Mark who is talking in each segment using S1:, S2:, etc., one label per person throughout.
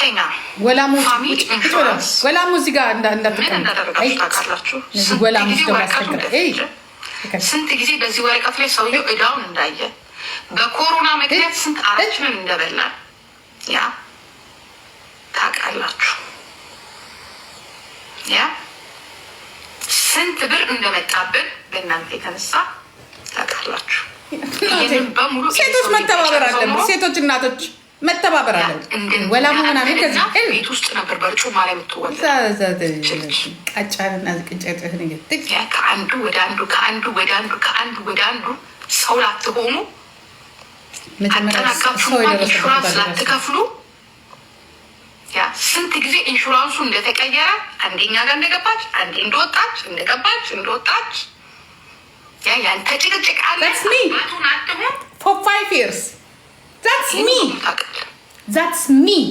S1: ሁለተኛ
S2: ወላሙ እዚህ ጋር
S1: ምን እንዳደረጋችሁ ታውቃላችሁ? ስንት ጊዜ በዚህ ወረቀት ላይ ሰውየው እዳውን እንዳየ በኮሮና ምክንያት ስንት አራችንን እንደበላል ያ ታውቃላችሁ። ያ ስንት ብር እንደመጣብን በእናንተ የተነሳ ታውቃላችሁ። ይህንን በሙሉ
S2: ሴቶች መተባበር አለብን። ሴቶች እናቶች መተባበር አለብን። ወላሙ ምናምን ከዚህ
S1: ቤት ውስጥ ነበር በርጩማ ላይ የምትወለድ
S2: ቃጫንና
S1: ከአንዱ ወደ አንዱ ከአንዱ ወደ አንዱ ከአንዱ ወደ አንዱ ሰው ላትሆኑ አጠናቃችሁ ኢንሹራንስ ላትከፍሉ ያ ስንት ጊዜ ኢንሹራንሱ እንደተቀየረ አንደኛ ጋር እንደገባች አንዴ እንደወጣች ያ ያንተ ጭቅጭቅ አለ አቱን አትሙ
S2: for 5 years that's me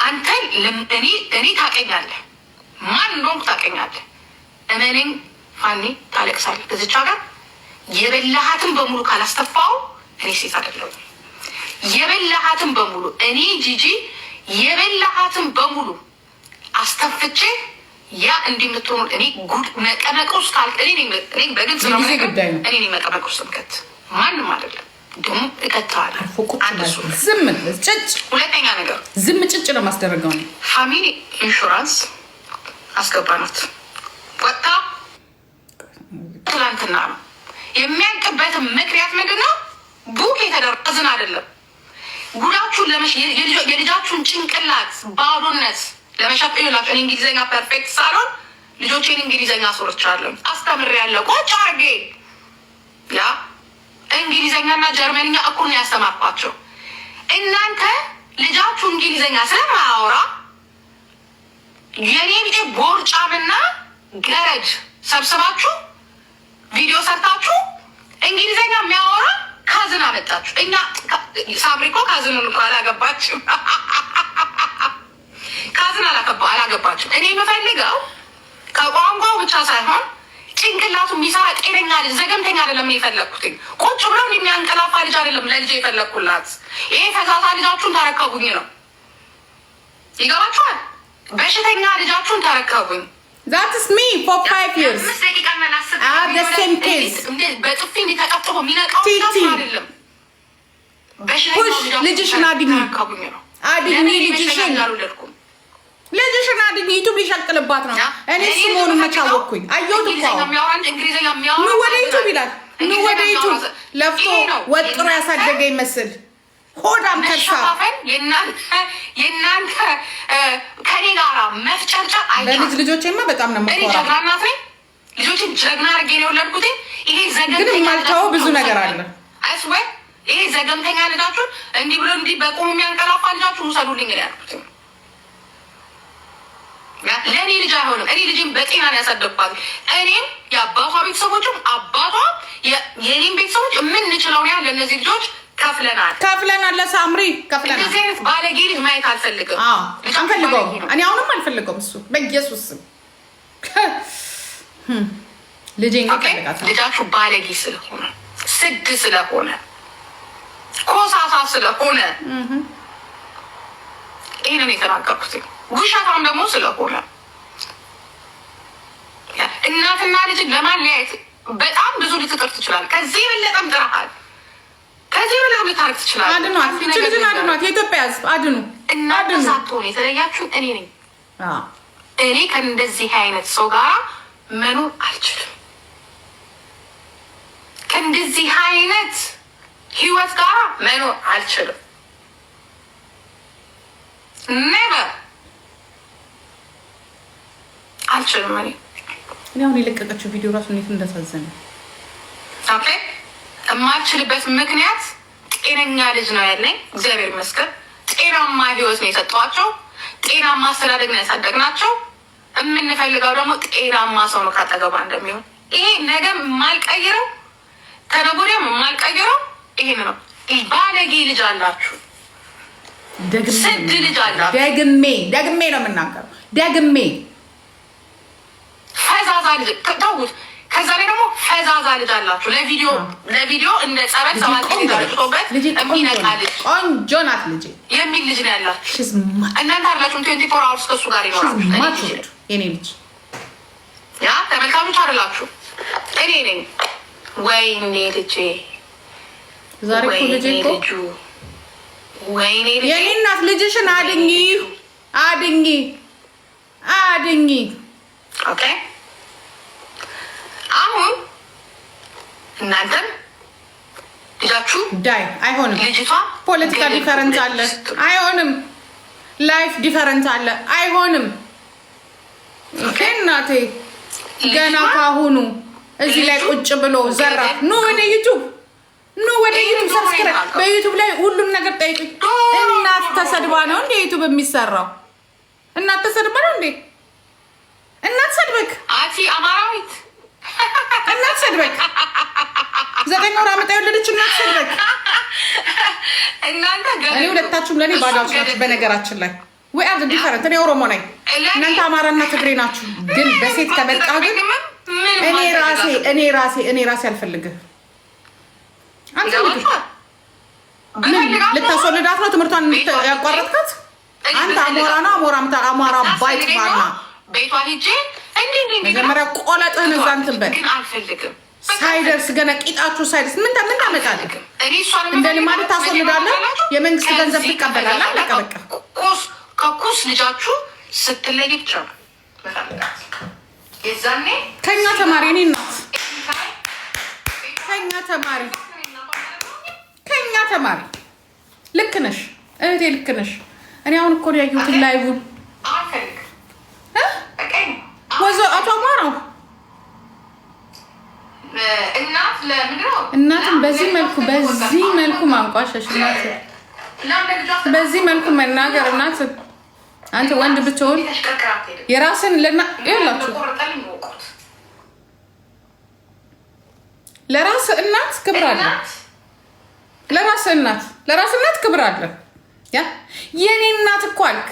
S1: አንተ እኔ ታውቀኛለህ ማን እንደሆንኩ ታውቀኛለህ እኔን ፋኒ ታለቅሳለህ በዚች ሀገር የበላሃትን በሙሉ ካላስተፋው እኔ ሴት አይደለሁም የበላሃትን በሙሉ እኔ ጂጂ የበላሃትን በሙሉ አስተፍቼ ያ እንደምትሆኑ እኔ ጉድ መቀመቁስ ካል እኔ በግልጽ ነው እኔ መቀመቁስ ምከት ማንም አይደለም ደሞ እከታለሁ አንደሱ
S2: ዝም ጭጭ
S1: ሁለተኛ ነገር
S2: ዝም ጭጭ ነው ማስደረገው ነው
S1: ፋሚሊ ኢንሹራንስ አስገባናት ወጣ ትላንትና ነው የሚያንቅበት ምክንያት ምንድነው ቡክ የተደረገዝን አይደለም ጉዳችሁን የልጃችሁን ጭንቅላት ባዶነት ለመሸፈን ይላችሁ እንግሊዘኛ ፐርፌክት ሳይሆን ልጆቼን እንግሊዘኛ አስወርቻለሁ አስተምሬያለሁ ቁጭ አድርጌ ያ እንግሊዘኛና ጀርመንኛ እኩል ነው ያስተማርኳቸው እናንተ ልጃችሁ እንግሊዘኛ ስለማያወራ የኔ ቢጤ ቦርጫምና ገረድ ሰብስባችሁ ቪዲዮ ሰርታችሁ እንግሊዘኛ የሚያወራ ካዝን አመጣችሁ እኛ ሳብሪኮ ካዝኑን እኮ አላገባችም ካዝን አላገባችም እኔ የምፈልገው ከቋንቋው ብቻ ሳይሆን ጭንቅላቱ የሚሰራ ጤነኛ ልጅ ዘገምተኛ አይደለም የፈለግኩት ቁጭ ብለው የሚያንቀላፋ ልጅ አይደለም ለልጅ የፈለግኩላት ይሄ ፈዛዛ ልጃችሁን ተረከቡኝ ነው ይገባችኋል በሽተኛ ልጃችሁን ተረከቡኝ
S2: That's me for 5 years. I have the same case.
S1: በጥፊ ተቀጥቶ የሚነቃው አይደለም
S2: ፑሽ ልጅሽን አድኝ ልጅሽን አድኝ ዩቱብ ሊሸቅልባት ነው እኔ ስሞኑን መቻወቅኩኝ አየሁት እኮ ወደ ዩቱብ ይላል ወደ ዩቱብ ለፍቶ ወጥሮ ያሳደገ ይመስል ሆዳም ከሳ
S1: የእናንተ ከኔ ጋራ መፍጨርጨር
S2: በልጅ ልጆቼማ በጣም ነው የምኮራ
S1: ልጆችን ጀግና አድርጌ ነው የወለድኩት ይሄ ዘገምተኛ
S2: ግን የማልተወው ብዙ ነገር አለ
S1: አይስወይ ይሄ ዘገምተኛ ልጃችሁን እንዲህ ብሎ እንዲህ በቁሙ የሚያንቀላፋ ልጃችሁን ውሰዱልኝ ነው ያልኩት ለእኔ ልጅ አይሆንም እኔ ልጅም በጤና ነው ያሳደግኳት እኔም የአባቷ ቤተሰቦችም አባቷ የኔም ቤተሰቦች የምንችለውን ያህል ለእነዚህ ልጆች ከፍለናል ለሳምሪ ከፍለናል እንደዚህ አይነት ባለጌ ልጅ ማየት አልፈልግም
S2: አንፈልገውም እኔ አሁንም አልፈልገውም እሱ በኢየሱስ ልጄን ይፈልጋታል
S1: ልጃችሁ ባለጌ ስለሆነ ስድ ስለሆነ ኮሳሳ ስለሆነ ይህንን የተናገርኩት ውሸታም ደግሞ ስለሆነ እናትና ልጅን ለማለያየት በጣም ብዙ ልትጥር ትችላል ከዚህ የበለጠም ጥረሃል ከዚህ በላይ ልታረግ ትችላለህ
S2: አድኗት ልጅን አድኗት የኢትዮጵያ ሕዝብ አድኑ
S1: እናንተ ሳትሆኑ የተለያችሁ እኔ ነኝ እኔ ከእንደዚህ አይነት ሰው ጋር መኖር አልችልም ከእንደዚህ አይነት ህይወት ጋር መኖር አልችልም ኔቨር አልችልም
S2: እኔ አሁን የለቀቀችው ቪዲዮ ራሱ እንዴት እንዳሳዘነ
S1: ኦኬ የማልችልበት ምክንያት ጤነኛ ልጅ ነው ያለኝ እግዚአብሔር ይመስገን ጤናማ ህይወት ነው የሰጧቸው ጤናማ አስተዳደግ ነው ያሳደግናቸው የምንፈልገው ደግሞ ጤናማ ሰው ነው ካጠገባ እንደሚሆን ይሄ ነገም የማልቀይረው ተነጎዳም የማልቀይረው ይሄን ነው ባለጌ ልጅ አላችሁ ስድ ልጅ አላችሁ
S2: ደግሜ ነው የምናገረው ደግሜ
S1: ፈዛዛ ልጅ ተውት ከዛ ላይ ደግሞ ፈዛዛ ልጅ አላችሁ። ለቪዲዮ እንደ ጸበል ሰባት ሊዳርቶበት የሚነቃ ልጅ
S2: ቆንጆ ናት ልጅ
S1: የሚል ልጅ ነው ያላችሁ እናንተ አላችሁም። 24 አወርስ ከሱ ጋር ይኖራችሁ
S2: የኔ ልጅ
S1: ያ ተመልካቾች አይደላችሁ። እኔ ነኝ። ወይኔ ልጄ
S2: ዛሬ እኮ ልጄ እኮ
S1: ወይኔ ልጄ
S2: የኔ እናት ልጅሽን አድኝ።
S1: ኦኬ አሁን እናንተም ልጃችሁ
S2: ዳይ አይሆንም።
S1: ልጅቷ
S2: ፖለቲካ ዲፈረንስ አለ አይሆንም። ላይፍ ዲፈረንስ አለ አይሆንም። ኦኬ እናቴ ገና ካሁኑ እዚህ ላይ ቁጭ ብሎ ዘራፍ ወደ ዩቱብ ሰብስክራይብ በዩቱብ ላይ ሁሉም ነገር ጠይቅ። እናት ተሰድባ ነው እንዴ ዩቱብ የሚሰራው? እናት ተሰድባ ነው እንዴ? እናት ሰድበክ
S1: አቲ አማራዊት
S2: እናት ሰድበክ 9 ወር አመጣ የወለደች እናት ሰድበክ።
S1: እናንተ
S2: እኔ ሁለታችሁም ለኔ ባዳዎች ናችሁ። በነገራችን ላይ ወይ አር ዲፈረንት። እኔ ኦሮሞ ነኝ፣ እናንተ አማራና ትግሬ ናችሁ። ግን በሴት ከመጣ ግን እኔ ራሴ አልፈልግም። አንተ ልታስወልዳት ነው ትምህርቷን ያቋረጥካት? አንተ አሞራ ባይጥፋና
S1: ቤቷ ሂጄ
S2: መጀመሪያ ቆለጥህን እዛ እንትን በል።
S1: ግን አልፈልግም
S2: ሳይደርስ ገና ቂጣችሁ ሳይደርስ ምን ታመጣለህ? እንደ ልማድ ታስወልዳለህ፣ የመንግስት ገንዘብ ትቀበላለህ። አለቀ በቃ።
S1: ከኩስ ልጃችሁ ስትለይ ብቻ የዛኔ
S2: ከኛ ተማሪ እኔ እናት ከኛ ተማሪ ልክ ነሽ እህቴ፣ ልክ ነሽ። እኔ አሁን እኮ ያየሁትን ላይቡን ወዞ አቶ አማራው እናትን በዚህ መልኩ ማንቋሸሽ፣ በዚህ መልኩ መናገር። እናት አንተ ወንድ ብትሆን የራስን ይላችሁ ለራስ እናት ክብር አለ። ለራስ እናት ክብር አለ። ያ የኔ እናት እኮ አልክ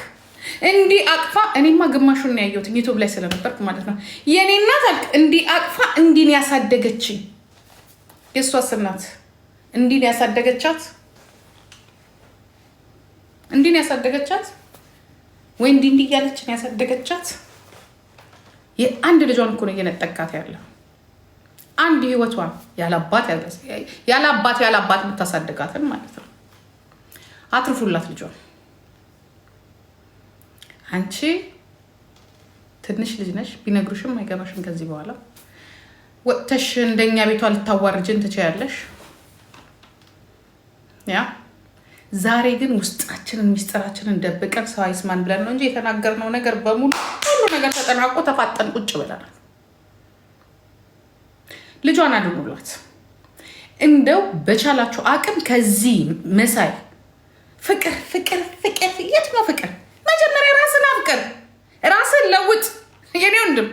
S2: እንዲህ አቅፋ። እኔማ ግማሹን ነው ያየሁት ዩቲዩብ ላይ ስለነበርኩ ማለት ነው። የኔ እናት አልክ እንዲህ አቅፋ እንዲህ ያሳደገችኝ። የእሷስ እናት እንዲህ ያሳደገቻት ወይ እንዲህ እያለችን ያሳደገቻት። የአንድ ልጇን እኮ ነው እየነጠቃት ያለው። አንድ ህይወቷን ያላባት የምታሳድጋትን ማለት ነው። አትርፉላት ልጇን። አንቺ ትንሽ ልጅ ነሽ፣ ቢነግሩሽም አይገባሽም። ከዚህ በኋላ ወጥተሽ እንደኛ ቤቷ ልታዋርጅን ትችያለሽ። ያ ዛሬ ግን ውስጣችንን ሚስጥራችንን ደብቀን ሰው አይስማን ብለን ነው እንጂ የተናገርነው ነገር በሙሉ ሁሉ ነገር ተጠናቆ ተፋጠን ቁጭ ብለናል። ልጇን አድኑላት። እንደው በቻላችሁ አቅም ከዚህ መሳይ ፍቅር የት ነው ፍቅር? መጀመሪያ ራስን አፍቅር፣ ራስን ለውጥ። የኔ ወንድም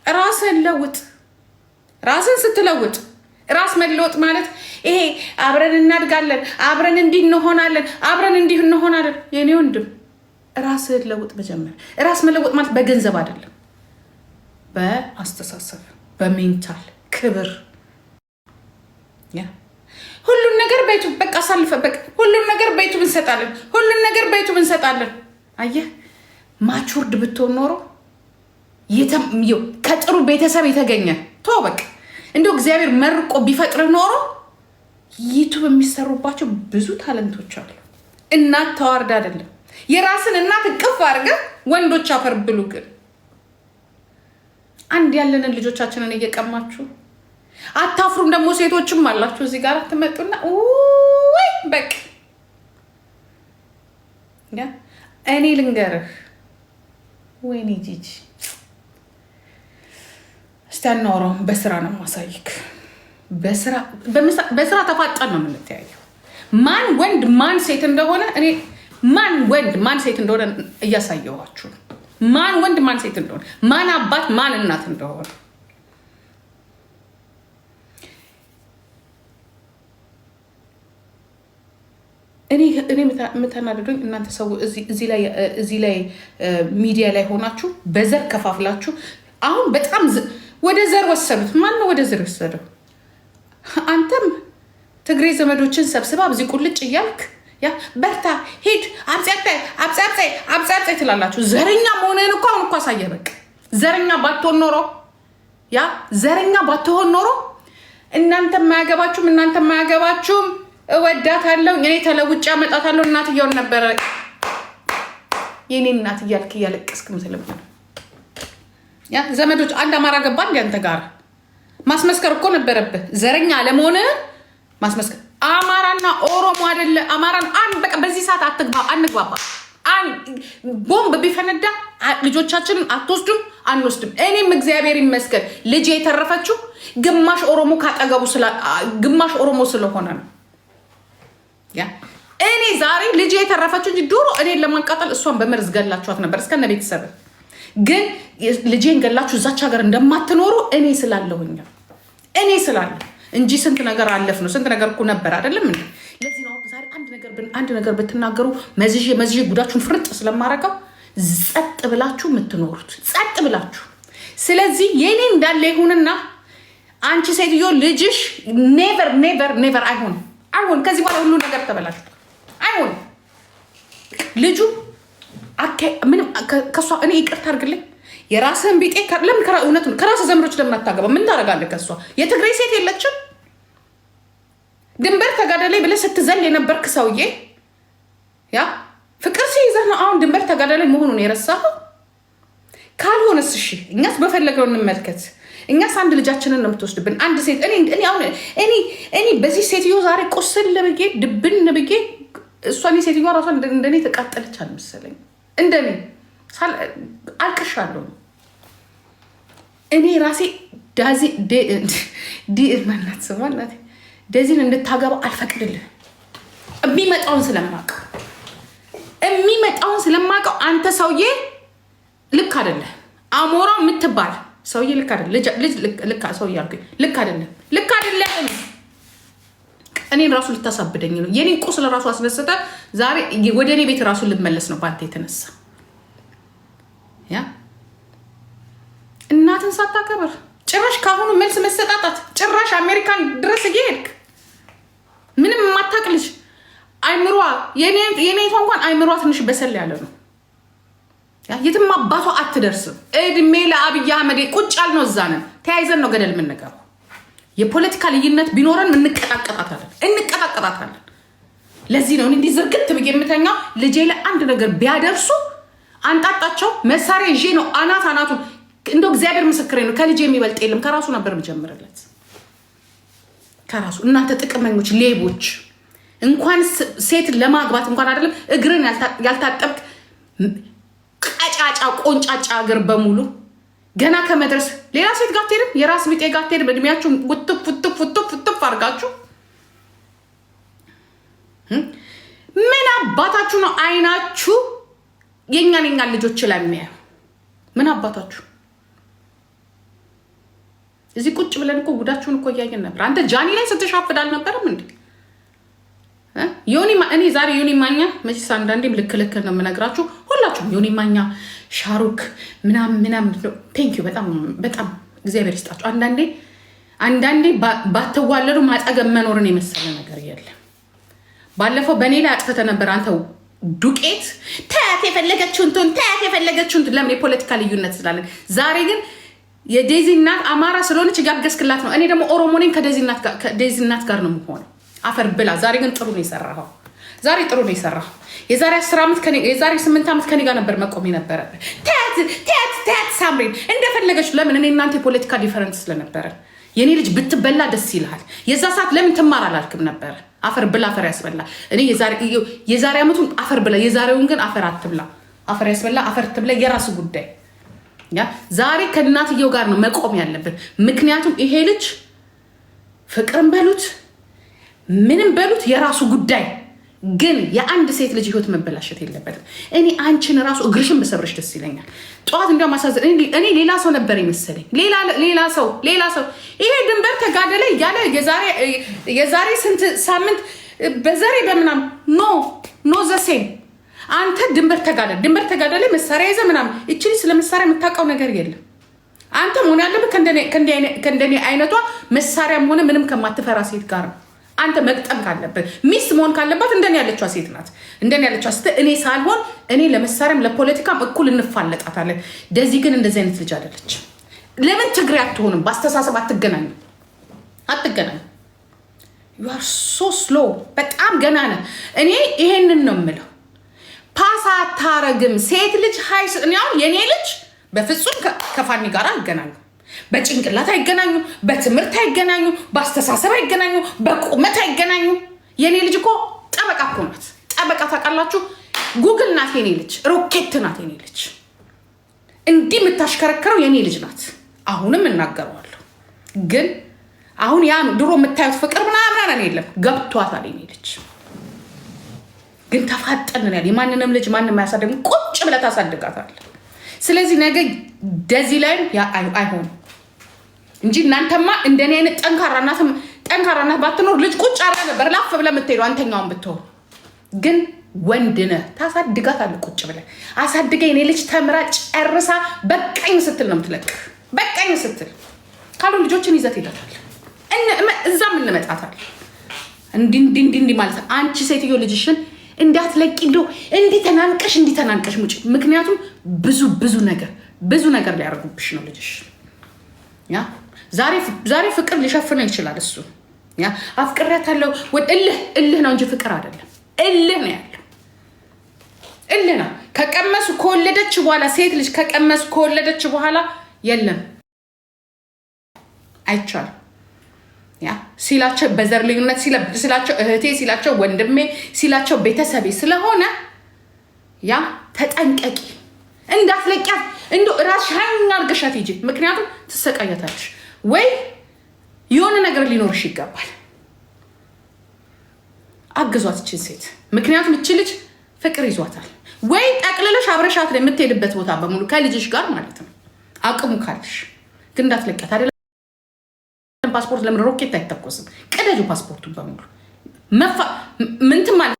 S2: ራስን ለውጥ። ራስን ስትለውጥ ራስ መለወጥ ማለት ይሄ አብረን እናድጋለን፣ አብረን እንዲህ እንሆናለን። የኔ ወንድም ራስን ለውጥ። መጀመሪያ ራስ መለወጥ ማለት በገንዘብ አይደለም፣ በአስተሳሰብ፣ በሜንታል ክብር። ሁሉን ነገር በይቱ በቃ አሳልፈ በቃ ሁሉን ነገር በይቱ እንሰጣለን። አየህ ማቹርድ ብትሆን ኖሮ ከጥሩ ቤተሰብ የተገኘ በቃ እንደው እግዚአብሔር መርቆ ቢፈጥርህ ኖሮ ዩቱብ የሚሰሩባቸው ብዙ ታለንቶች አሉ። እናት ተዋርዳ አይደለም፣ የራስን እናት እቅፍ አድርገህ ወንዶች አፈር ብሉ። ግን አንድ ያለንን ልጆቻችንን እየቀማችሁ አታፍሩም? ደግሞ ሴቶችም አላችሁ እዚህ ጋር ትመጡና ወይ በቃ እኔ ልንገርህ፣ ወይኔ ጂጂ እስቲ አናወራውም። በስራ ነው ማሳይክ። በስራ ተፋጠን ነው የምንተያየው። ማን ወንድ ማን ሴት እንደሆነ እኔ ማን ወንድ ማን ሴት እንደሆነ እያሳየኋችሁ ነው። ማን ወንድ ማን ሴት እንደሆነ፣ ማን አባት ማን እናት እንደሆነ። እኔ የምተናደዱኝ እናንተ ሰው እዚህ ላይ ሚዲያ ላይ ሆናችሁ በዘር ከፋፍላችሁ አሁን በጣም ወደ ዘር ወሰዱት። ማን ነው ወደ ዘር ወሰደው? አንተም ትግሬ ዘመዶችን ሰብስባ እዚህ ቁልጭ እያልክ ያ በርታ ሂድ አብጻብጻይ ትላላችሁ። ዘረኛ መሆንህን እኮ አሁን እኮ አሳየህ። በቃ ዘረኛ ባትሆን ኖሮ እናንተ ማያገባችሁም እወዳታለሁ እኔ ተለውጬ አመጣታለሁ እናትየውን ነበረ የኔ እናት እያልክ እያለቀስክ ምትልም ያ ዘመዶች አንድ አማራ ገባ እንደ አንተ ጋር ማስመስከር እኮ ነበረብህ። ዘረኛ አለመሆንህን ማስመስከር። አማራና ኦሮሞ አይደለ አማራን በቃ በዚህ ሰዓት አንግባባ። ቦምብ ቢፈነዳ ልጆቻችንን አትወስዱም አንወስድም። እኔም እግዚአብሔር ይመስገን ልጅ የተረፈችው ግማሽ ኦሮሞ ካጠገቡ ግማሽ ኦሮሞ ስለሆነ ነው። ያ እኔ ዛሬ ልጅ የተረፈችው እንጂ ዶሮ እኔን ለማቃጠል እሷን በመርዝ ገላችኋት ነበር እስከነ ቤተሰብ። ግን ልጄን ገላችሁ እዛች ሀገር እንደማትኖሩ እኔ ስላለሁ እንጂ ስንት ነገር አለፍ ነው። ስንት ነገር እኮ ነበር አይደለም እንዴ? ለዚህ ነው ዛሬ አንድ ነገር ብትናገሩ መዝዤ ጉዳችሁን ፍርጥ ስለማረገው ጸጥ ብላችሁ የምትኖሩት ጸጥ ብላችሁ። ስለዚህ የኔ እንዳለ ይሁንና አንቺ ሴትዮ ልጅሽ ኔቨር አይሆን። ከዚህ በኋላ ሁሉ ነገር ተበላሽ። አይሆን ልጁ ምንም ከሷ እኔ ይቅርታ አድርግልኝ። የራስህን ቢጤ ለምን እውነቱን ከራስህ ዘመዶች ለምን አታገባ? ምን ታደርጋለህ? ከሷ የትግራይ ሴት የለችም? ድንበር ተጋዳላይ ብለህ ስትዘል የነበርክ ሰውዬ ያ ፍቅር ሲይዘህ ነው አሁን ድንበር ተጋዳላይ መሆኑን የረሳኸው? ካልሆነስ እሺ እኛስ በፈለገው እንመልከት። እኛስ አንድ ልጃችንን ነው የምትወስድብን። አንድ ሴት እኔ በዚህ ሴትዮ ዛሬ ቁስል ብዬ ድብን ብዬ እሷን ሴትዮዋ ራሷ እንደኔ ተቃጠለች አልመሰለኝ። እንደኔ አልቅሻለሁ። እኔ ራሴ ዴዚን እንድታገባ አልፈቅድልህ። የሚመጣውን ስለማውቀው አንተ ሰውዬ ልክ አይደለም። አሞራ የምትባል ሰውዬ ልክ አይደለም። ልክ አይደለም። እኔን ራሱ ልታሳብደኝ ነው። የኔን ቁስል ራሱ አስነስተ ዛሬ ወደ እኔ ቤት ራሱ ልመለስ ነው ባንተ የተነሳ። ያ እናትን ሳታከብር ጭራሽ ካሁኑ መልስ መሰጣጣት፣ ጭራሽ አሜሪካን ድረስ እየሄድክ ምንም የማታውቅ ልጅ አይምሯ የኔቷ እንኳን አይምሯ ትንሽ በሰል ያለ ነው። የትም አባቷ አትደርስም። እድሜ ለአብይ አህመድ ቁጭ ያልነው እዛ ነን። ተያይዘን ነው ገደል የምንገባው። የፖለቲካ ልዩነት ቢኖረን እንቀጣቀጣታለን። ለዚህ ነው እንዲህ ዝርግት ብዬ የምተኛው። ልጄ ላይ አንድ ነገር ቢያደርሱ አንጣጣቸው መሳሪያ ይዤ ነው አናቱን። እንደው እግዚአብሔር ምስክሬ ነው፣ ከልጄ የሚበልጥ የለም። ከራሱ ነበር የምጀምርለት። ከራሱ እናንተ ጥቅመኞች፣ ሌቦች፣ እንኳን ሴት ለማግባት እንኳን አይደለም እግርን ያልታጠብክ ቀጫጫ ቆንጫጫ እግር በሙሉ ገና ከመድረስ ሌላ ሴት ጋር አትሄድም። የራስ ቢጤ ጋር አትሄድም። እድሜያችሁ ውጥፍ አድርጋችሁ ምን አባታችሁ ነው አይናችሁ የኛን ልጆች ላይ የሚያየው? ምን አባታችሁ እዚህ ቁጭ ብለን እኮ ጉዳችሁን እኮ እያየን ነበር። አንተ ጃኒ ላይ ስትሻፍድ አልነበረም እንዴ? እኔ ዛሬ ዮኒ ማኛ መቼስ አንዳንዴም ልክ ነው የምነግራችሁ። ሁላችሁም ዮኒ ማኛ፣ ሻሩክ ምናምን ቴንኪዩ በጣም እግዚአብሔር ይስጣችሁ። አንዳንዴ ባትዋለዱ ማጠገብ መኖርን የመሰለ ነገር የለም። ባለፈው በእኔ ላይ አጥፍተህ ነበር አንተ ዱቄት። ታያት የፈለገችውን ለምን የፖለቲካ ልዩነት ስላለን። ዛሬ ግን የዴዚ እናት አማራ ስለሆነች ጋገስክላት ነው። እኔ ደግሞ ኦሮሞ ነኝ። ከዴዚ እናት ጋር ነው የምሆነው። አፈር ብላ። ዛሬ ግን ጥሩ ነው የሰራኸው። የዛሬ 10 ዓመት የዛሬ 8 ዓመት ከኔ ጋር ነበር መቆም የነበረብህ። ታያት ሳምሪን እንደፈለገች። ለምን እኔ እናንተ የፖለቲካ ዲፈረንስ ስለነበረ የኔ ልጅ ብትበላ ደስ ይልሃል። የዛ ሰዓት ለምን ትማር አላልክም ነበር? አፈር ብላ አፈር ያስበላ። እኔ የዛሬ ዓመቱን አፈር ብላ፣ የዛሬውን ግን አፈር አትብላ። አፈር ያስበላ አፈር ትብላ፣ የራሱ ጉዳይ። ዛሬ ከእናትየው ጋር ነው መቆም ያለብን። ምክንያቱም ይሄ ልጅ ፍቅርን በሉት ምንም በሉት የራሱ ጉዳይ፣ ግን የአንድ ሴት ልጅ ህይወት መበላሸት የለበትም። እኔ አንቺን ራሱ እግርሽን በሰብረሽ ደስ ይለኛል። ጠዋት እንዲያውም ማሳዘን እኔ ሌላ ሰው ነበር ይመስለኝ። ሌላ ሰው ይሄ ድንበር ተጋደለ እያለ የዛሬ ስንት ሳምንት በዘሬ በምናም ኖ ዘሴም አንተ ድንበር ተጋደለ መሳሪያ ይዘህ ምናምን። እቺ ስለ መሳሪያ የምታውቀው ነገር የለም። አንተ መሆን ያለብህ ከእንደኔ አይነቷ መሳሪያም ሆነ ምንም ከማትፈራ ሴት ጋር ነው አንተ መቅጠም ካለብህ። ሚስት መሆን ካለባት እንደኔ ያለችዋ ሴት ናት። እንደኔ ያለችዋ ሴት እኔ ሳልሆን እኔ ለመሳሪያም ለፖለቲካም እኩል እንፋለጣታለን። ደዚህ ግን እንደዚህ አይነት ልጅ አይደለች። ለምን ትግሬ አትሆንም? በአስተሳሰብ አትገናኙ። you are so slow። በጣም ገና ነህ። እኔ ይሄንን ነው የምለው። ፓስ አታረግም ሴት ልጅ ሃይስ እኔ አሁን የኔ ልጅ በፍጹም ከፋኒ ጋር አይገናኙ። በጭንቅላት አይገናኙ፣ በትምህርት አይገናኙ፣ በአስተሳሰብ አይገናኙ፣ በቁመት አይገናኙ። የኔ ልጅ እኮ ጠበቃ እኮ ናት። ጠበቃ ታውቃላችሁ? ጉግል ናት የኔ ልጅ፣ ሮኬት ናት የኔ ልጅ። እንዲህ የምታሽከረከረው የኔ ልጅ ናት። አሁንም እናገረዋለሁ። ግን አሁን ያ ድሮ የምታዩት ፍቅር ምናምን የለም፣ ገብቷታል የኔ ልጅ። ግን ተፋጠንን ያለ የማንንም ልጅ ማንም አያሳድግም። ቁጭ ብለህ ታሳድጋታለህ። ስለዚህ ነገ ደዚህ ላይ አይሆንም እንጂ እናንተማ እንደኔ አይነት ጠንካራ እናት ባትኖር ልጅ ቁጭ አራ ነበር ላፍ ብለህ የምትሄደው አንተኛውን ብትሆን። ግን ወንድ ነህ ታሳድጋታለህ። ቁጭ ብለህ አሳድገኝ የኔ ልጅ ተምራ ጨርሳ በቃኝ ስትል ነው የምትለቅህ። በቃኝ ስትል ካሉ ልጆችን ይዘት ይላታል። እዛም እንመጣታል። እንዲህ ማለት አንቺ ሴትዮ ልጅሽን እንዳትለቂ እንደው እንዲተናንቀሽ ሙጭ። ምክንያቱም ብዙ ነገር ሊያደርጉብሽ ነው ልጅሽ። ያ ዛሬ ፍቅር ሊሸፍነው ይችላል እሱ። ያ አፍቅሬያታለሁ እልህ ነው እንጂ ፍቅር አይደለም። እልህ ነው ያለው። እልህ ነው። ከቀመሱ ከወለደች በኋላ ሴት ልጅ ከወለደች በኋላ የለም አይቻልም። ያ ሲላቸው በዘር ልዩነት ሲላቸው እህቴ ሲላቸው ወንድሜ ሲላቸው ቤተሰቤ ስለሆነ ያ ተጠንቀቂ። እንዳትለቂያት እንደው ራስሽን አርገሻት ሂጂ። ምክንያቱም ትሰቃያታለሽ። ወይ የሆነ ነገር ሊኖርሽ ይገባል። አግዟት እችን ሴት። ምክንያቱም እች ልጅ ፍቅር ይዟታል። ወይ ጠቅልለሽ አብረሻት ላይ የምትሄድበት ቦታ በሙሉ ከልጅሽ ጋር ማለት ነው አቅሙ ካለሽ። ግን እንዳትለቂያት አይደለም። ፓስፖርት ለምን ሮኬት አይተኮስም? ቀደጁ ፓስፖርቱን በሙሉ ምንትን ማለት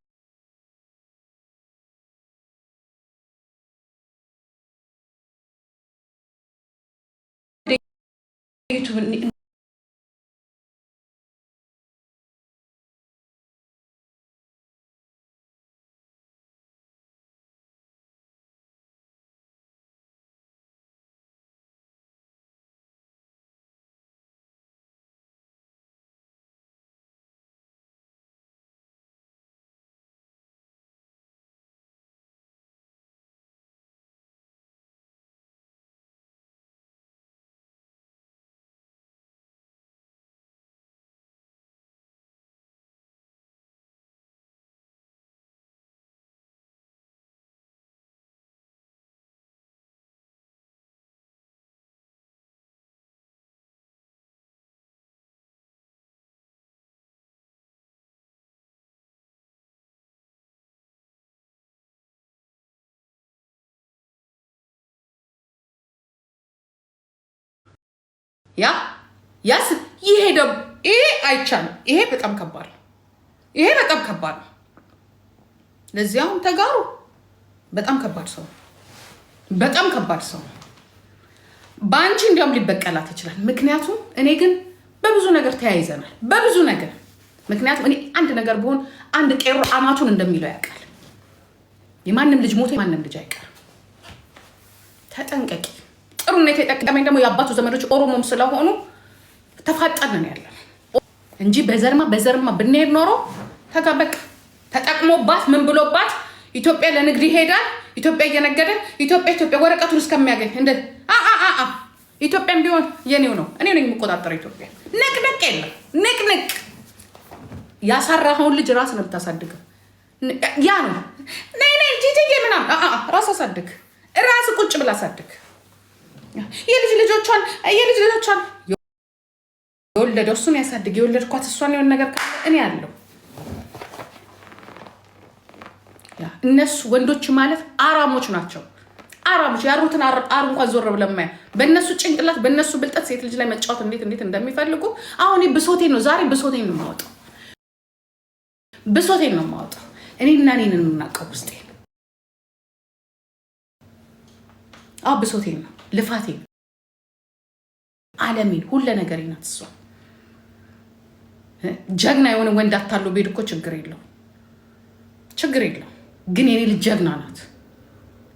S2: ይሄ አይቻልም። ይሄ በጣም ከባድ ነው። ለዚያውም ተጋሩ በጣም ከባድ ሰው በአንቺ እንዲያውም ሊበቀላት ይችላል። ምክንያቱም እኔ ግን በብዙ ነገር ተያይዘናል። በብዙ ነገር ምክንያቱም እኔ አንድ ነገር ብሆን አንድ ቄሮ አናቱን እንደሚለው ያውቃል። የማንም ልጅ ሞቶ የማንም ልጅ አይቀርም። ተጠንቀቂ። ጥሩነት የጠቀመኝ ደግሞ የአባቱ ዘመዶች ኦሮሞም ስለሆኑ ተፋጠንን ያለ እንጂ በዘርማ ብንሄድ ኖሮ ተጋበቅ ተጠቅሞባት ምን ብሎባት ኢትዮጵያ ለንግድ ይሄዳል። ኢትዮጵያ እየነገደ ኢትዮጵያ ወረቀቱን እስከሚያገኝ እንደ ኢትዮጵያም ቢሆን የኔው ነው። እኔ ነኝ የምቆጣጠረው ኢትዮጵያ። ንቅንቅ የለም። ንቅንቅ ያሳራኸውን ልጅ ራስ ነው የምታሳድገው። ያ ነው ነይ ጂጂዬ ምናምን ራስ አሳድግ። ራስ ቁጭ ብላ አሳድግ። የልጅ ልጆቿን የወለደው እሱን ያሳድግ። የወለድኳት እሷን የሆነ ነገር ካለ እኔ ያለው እነሱ ወንዶች ማለት አራሞች ናቸው። አራሞች ያሩትን አር እንኳን ዞር ብለው ማያ በእነሱ ጭንቅላት በእነሱ ብልጠት ሴት ልጅ ላይ መጫወት እንዴት እንደሚፈልጉ አሁን ብሶቴን ነው ዛሬ ብሶቴን ነው የማወጣው። እኔና እኔን እናቀው ውስጤ ብሶቴን ነው ልፋቴን ዓለሜን ሁሉ ነገር ይናት እሷ ጀግና የሆነ ወንድ አታለው ቤት እኮ ችግር የለው ግን የኔ ልጅ ጀግና ናት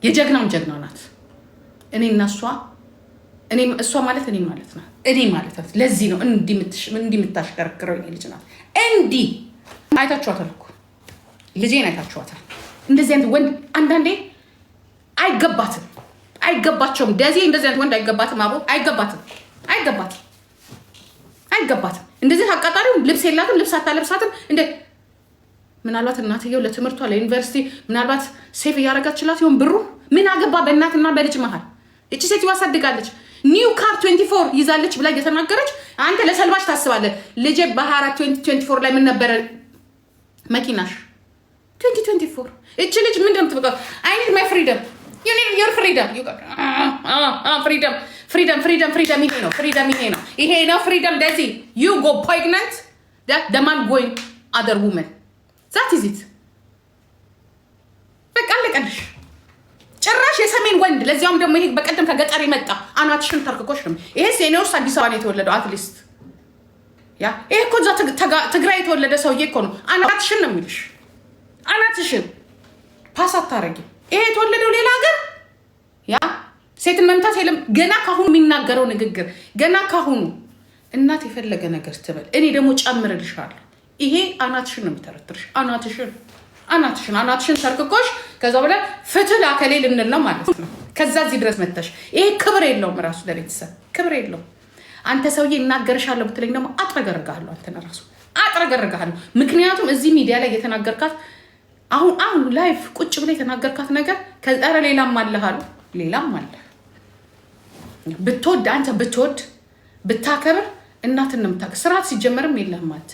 S2: የጀግናም ጀግና ናት እኔና እሷ ማለት እኔ ማለት ናት እኔ ማለት ናት ለዚህ ነው እንዲህ የምታሽከረክረው የኔ ልጅ ናት እንዲህ አይታችኋታል እኮ ልጄን አይታችኋታል እንደዚህ አይነት ወንድ አንዳንዴ አይገባቸውም ደዚህ እንደዚህ አይነት ወንድ አይገባትም አቦ አይገባትም እንደዚህ አቃጣሪው ልብስ የላትም ልብስ አታለብሳትም እንደ ምናልባት እናትየው ለትምህርቷ ለዩኒቨርሲቲ ምናልባት ሴፍ እያደረጋችላት ይሆን ብሩ ምን አገባ በእናትና በልጅ መሃል እቺ ሴትዮ አሳድጋለች ኒው ካር 24 ይዛለች ብላ እየተናገረች አንተ ለሰልባሽ ታስባለህ ልጄ በ24 2024 ላይ ምን ነበር መኪናሽ 2024 እቺ ልጅ ምንድን ነው ትበቃ I need my freedom you need your freedom you got freedom ይሄ ነው freedom ደዚህ you go pregnant that the man going other woman that is it በቃ ለቀልሽ ጭራሽ የሰሜን ወንድ ለዚያም ደግሞ ይሄ በቀደም ከገጠር ይመጣ አናትሽን ተርክኮሽ ነው ይሄ ሴኔውስ አዲስ አበባ ነው የተወለደው አትሊስት ያ ይሄ እኮ ትግራይ የተወለደ ሰውዬ እኮ ነው አናትሽን ነው የሚልሽ አናትሽን ፓስ አታረጊ ይሄ የተወለደው ሌላ ሀገር ያ ሴት መምታት የለም ገና ካሁኑ የሚናገረው ንግግር ገና ካሁኑ እናት የፈለገ ነገር ትበል እኔ ደግሞ ጨምርልሻለሁ ይሄ አናትሽን ነው የሚተረትርሽ አናትሽን ተርክኮሽ ከዛ በኋላ ፍትህ ላከሌ ልንል ነው ማለት ነው ከዛ እዚህ ድረስ መተሽ ይሄ ክብር የለውም ራሱ ለቤተሰብ ክብር የለውም አንተ ሰውዬ እናገርሻለሁ ብትለኝ ደግሞ አጥረገርጋለሁ አንተና ራሱ አጥረገርጋለሁ ምክንያቱም እዚህ ሚዲያ ላይ የተናገርካት አሁን ላይፍ ቁጭ ብለ የተናገርካት ነገር ከዛረ ሌላም አለሃሉ ሌላም አለ ብትወድ አንተ ብታከብር እናትን ነው የምታከብር ስርዓት ሲጀመርም የለህም ማለት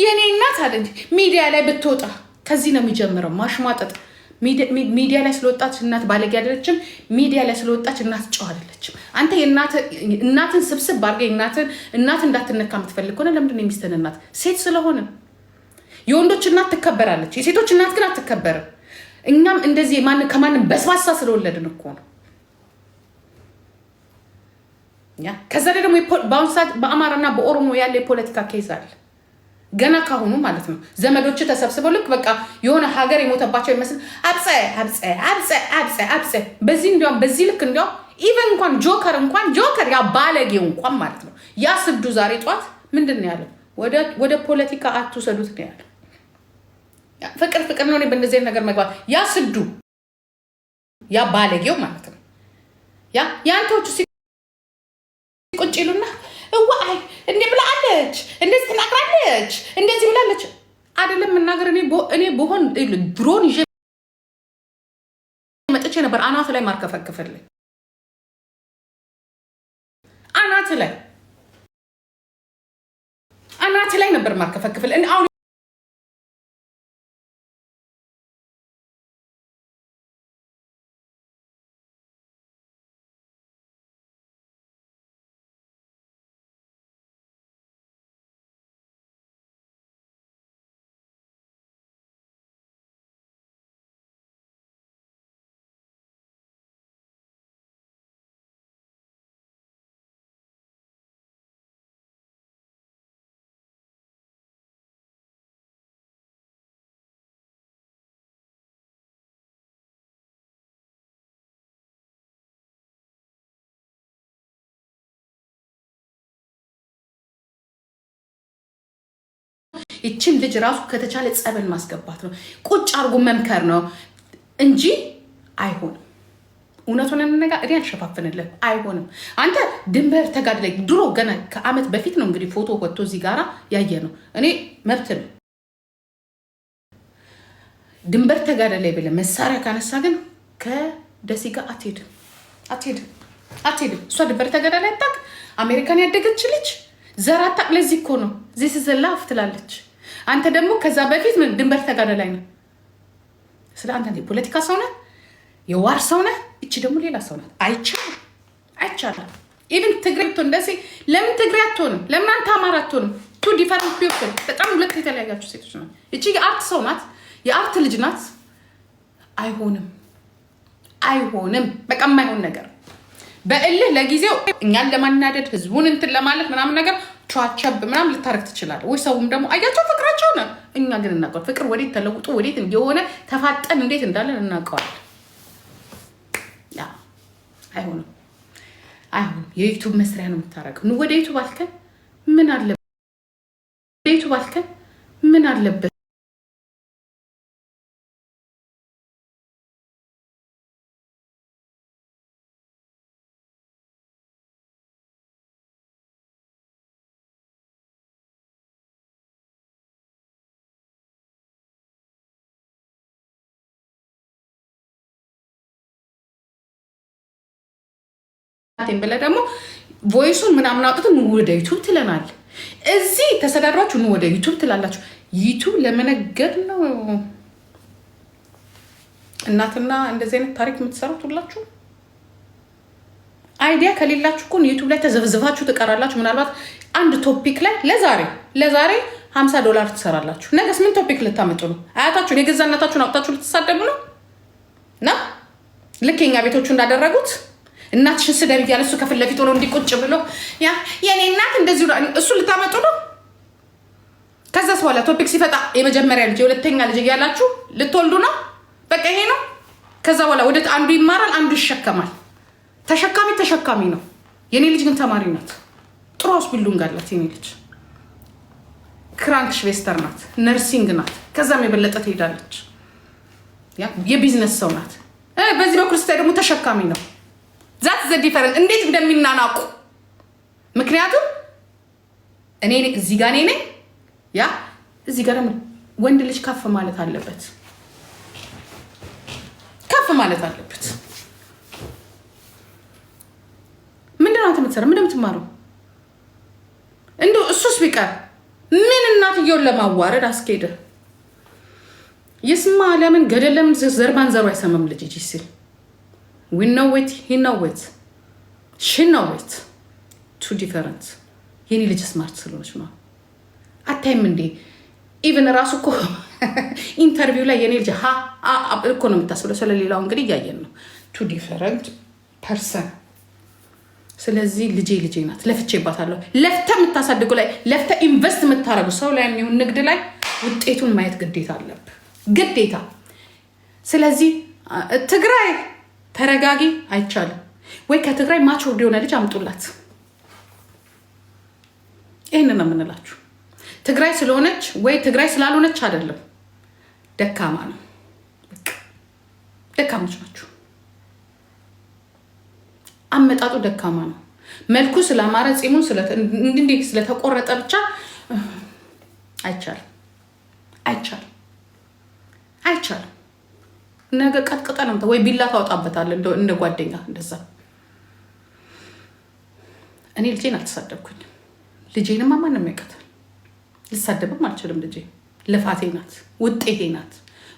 S2: የኔ እናት አለ እንጂ ሚዲያ ላይ ብትወጣ ከዚህ ነው የሚጀምረው ማሽሟጠጥ ሚዲያ ላይ ስለወጣች እናት ባለጌ አይደለችም ሚዲያ ላይ ስለወጣች እናት ጨዋ አይደለችም አንተ እናትን ስብስብ አድርገህ እናት እንዳትነካ የምትፈልግ ከሆነ ለምንድን ነው የሚስተን እናት ሴት ስለሆነ የወንዶች እናት ትከበራለች የሴቶች እናት ግን አትከበርም እኛም እንደዚህ ከማንም በስባሳ ስለወለድን እኮ ነው ያ ከዛ ደግሞ በአሁን ሰዓት በአማራና በኦሮሞ ያለ የፖለቲካ ኬዝ አለ ገና ካሁኑ ማለት ነው ዘመዶች ተሰብስበው ልክ በቃ የሆነ ሀገር የሞተባቸው ይመስል አብጸ በዚህ ልክ እንዲያው ኢቨን እንኳን ጆከር ያ ባለጌው እንኳን ማለት ነው ያ ስዱ ዛሬ ጧት ምንድን ነው ያለው ወደ ፖለቲካ አትውሰዱት ነው ያለው ፍቅር ነው በእንደዚህ ነገር መግባት ያ ስዱ ያ ባለጌው ማለት ነው ያንተዎቹ ሲቆጭሉና ዋይ እንዴ ብላለች እንደዚህ ተናግራለች እንደዚህ ብላለች አይደለም መናገር እኔ በሆን ድሮን ይዤ መጥቼ ነበር አናት ላይ ማርከፈከፈልኝ አናት ላይ ነበር ማርከፈከፈልኝ አሁን ይችን ልጅ ራሱ ከተቻለ ጸበል ማስገባት ነው ቁጭ አርጎ መምከር ነው እንጂ አይሆንም እውነቱን እንነጋ እኔ አልሸፋፍንልህ አይሆንም አንተ ድንበር ተጋድላይ ድሮ ገና ከአመት በፊት ነው እንግዲህ ፎቶ ወጥቶ እዚህ ጋራ ያየ ነው እኔ መብት ነው ድንበር ተጋድላይ ብለ መሳሪያ ካነሳ ግን ከደሲ ጋር አትሄድም እሷ ድንበር ተጋድላይ አታውቅ አሜሪካን ያደገች ልጅ ዘራታ ለዚህ እኮ ነው this is a laugh ትላለች አንተ ደግሞ ከዛ በፊት ምን ድንበር ተጋድላይ ነው ስለ አንተ ፖለቲካ ሰው ነህ የዋር ሰው ነህ እቺ ደግሞ ሌላ ሰው ናት አይቻልም ኢቭን ትግሬ ብትሆን እንደዚህ ለምን ትግሬ አትሆንም ለምን አንተ አማራ አትሆንም two different people በጣም ሁለት የተለያያችሁ ሴቶች ናት እቺ የአርት ሰው ናት የአርት ልጅ ናት አይሆንም በቃ የማይሆን ነገር በእልህ ለጊዜው እኛን ለማናደድ ህዝቡን እንትን ለማለት ምናምን ነገር ቻቸብ ምናምን ልታረግ ትችላለህ ወይ? ሰውም ደግሞ አያቸው ፍቅራቸው ነው። እኛ ግን እናውቀዋለን ፍቅር ወዴት ተለውጦ ወዴት እንደሆነ ተፋጠን እንዴት እንዳለን እናውቀዋለን። ያ አይሆንም። የዩቱብ መስሪያ ነው የምታረገው። ወደ ዩቱብ አልከን ምን አለበት? ዩቱብ አልከን ምን አለበት? ብለህ ደግሞ ቮይሱን ምናምን አውጥተን ወደ ዩቱብ ትለናል። እዚህ ተሰዳድራችሁ ወደ ዩቱብ ትላላችሁ። ዩቱብ ለመነገድ ነው። እናትና እንደዚህ አይነት ታሪክ የምትሰሩት ሁላችሁ አይዲያ ከሌላችሁ እኮ ዩቱብ ላይ ተዘብዝባችሁ ትቀራላችሁ። ምናልባት አንድ ቶፒክ ላይ ለዛሬ $50 ትሰራላችሁ። ነገስ ምን ቶፒክ ልታመጡ ነው? አያታችሁን የገዛ እናታችሁን አውጥታችሁ ልትሳደቡ ነው? እና ልክ የኛ ቤቶቹ እንዳደረጉት እናትሽን ስደብ እያለ እሱ ከፊት ለፊት ሆኖ እንዲቁጭ ብሎ ያ የኔ እናት እንደዚህ እሱ ልታመጡ ነው። ከዛስ በኋላ ቶፒክ ሲፈጣ የመጀመሪያ ልጅ የሁለተኛ ልጅ እያላችሁ ልትወልዱ ነው። በቃ ይሄ ነው። ከዛ በኋላ ወደ አንዱ ይማራል፣ አንዱ ይሸከማል። ተሸካሚ ነው። የኔ ልጅ ግን ተማሪ ናት። ጥሩ ሆስፒታሉን ጋላት። የኔ ልጅ ክራንክሽ ቬስተር ናት፣ ነርሲንግ ናት። ከዛም የበለጠ ትሄዳለች። ያ የቢዝነስ ሰው ናት። በዚህ በኩል ስታይ ደግሞ ተሸካሚ ነው። ዛት ዘ ዲፈረንስ እንዴት እንደሚናናቁ። ምክንያቱም እኔ እዚህ ጋር ነኝ፣ ያ እዚህ ጋር ደግሞ ወንድ ልጅ ከፍ ማለት አለበት። ምንድነው አንተ የምትሰራው? ምንድነው የምትማረው? እንደው እሱስ ቢቀር ምን እናትየውን ለማዋረድ አስኬደ? ይስማ ለምን ገደል ለምን ዘርባን ዘሩ አይሰማም ልጅ ሲል we know it, he know it, she know it. Two different. የኔ ልጅ ስማርት ስለሆነች ነው። አታይም እንዴ? ኢቨን ራሱ እኮ ኢንተርቪው ላይ የኔ ልጅ እኮ ነው የምታስብለው። ስለሌላው እንግዲህ እያየን ነው። two different person። ስለዚህ ልጄ ናት። ለፍቼባታለሁ። ለፍተ የምታሳድገው ላይ ለፍተ ኢንቨስት የምታረጉ ሰው ላይ የሚሆን ንግድ ላይ ውጤቱን ማየት ግዴታ አለብህ፣ ግዴታ። ስለዚህ ትግራይ ተረጋጊ፣ አይቻልም ወይ? ከትግራይ ማቹርድ የሆነ ልጅ አምጡላት። ይህንን ነው የምንላችሁ። ትግራይ ስለሆነች ወይ ትግራይ ስላልሆነች አይደለም፣ ደካማ ነው። ደካሞች ናችሁ። አመጣጡ ደካማ ነው። መልኩ ስላማረ ፂሙን እንዲህ ስለተቆረጠ ብቻ አይቻልም። ነገ ቀጥቅጠ ነው ወይ ቢላ ታወጣበታለህ እንደ ጓደኛ እንደዛ። እኔ ልጄን አልተሳደብኩኝ። ልጄንማ ማንም ያውቃታል። ልሳደብም አልችልም። ልጄ ልፋቴ ናት፣ ውጤቴ ናት።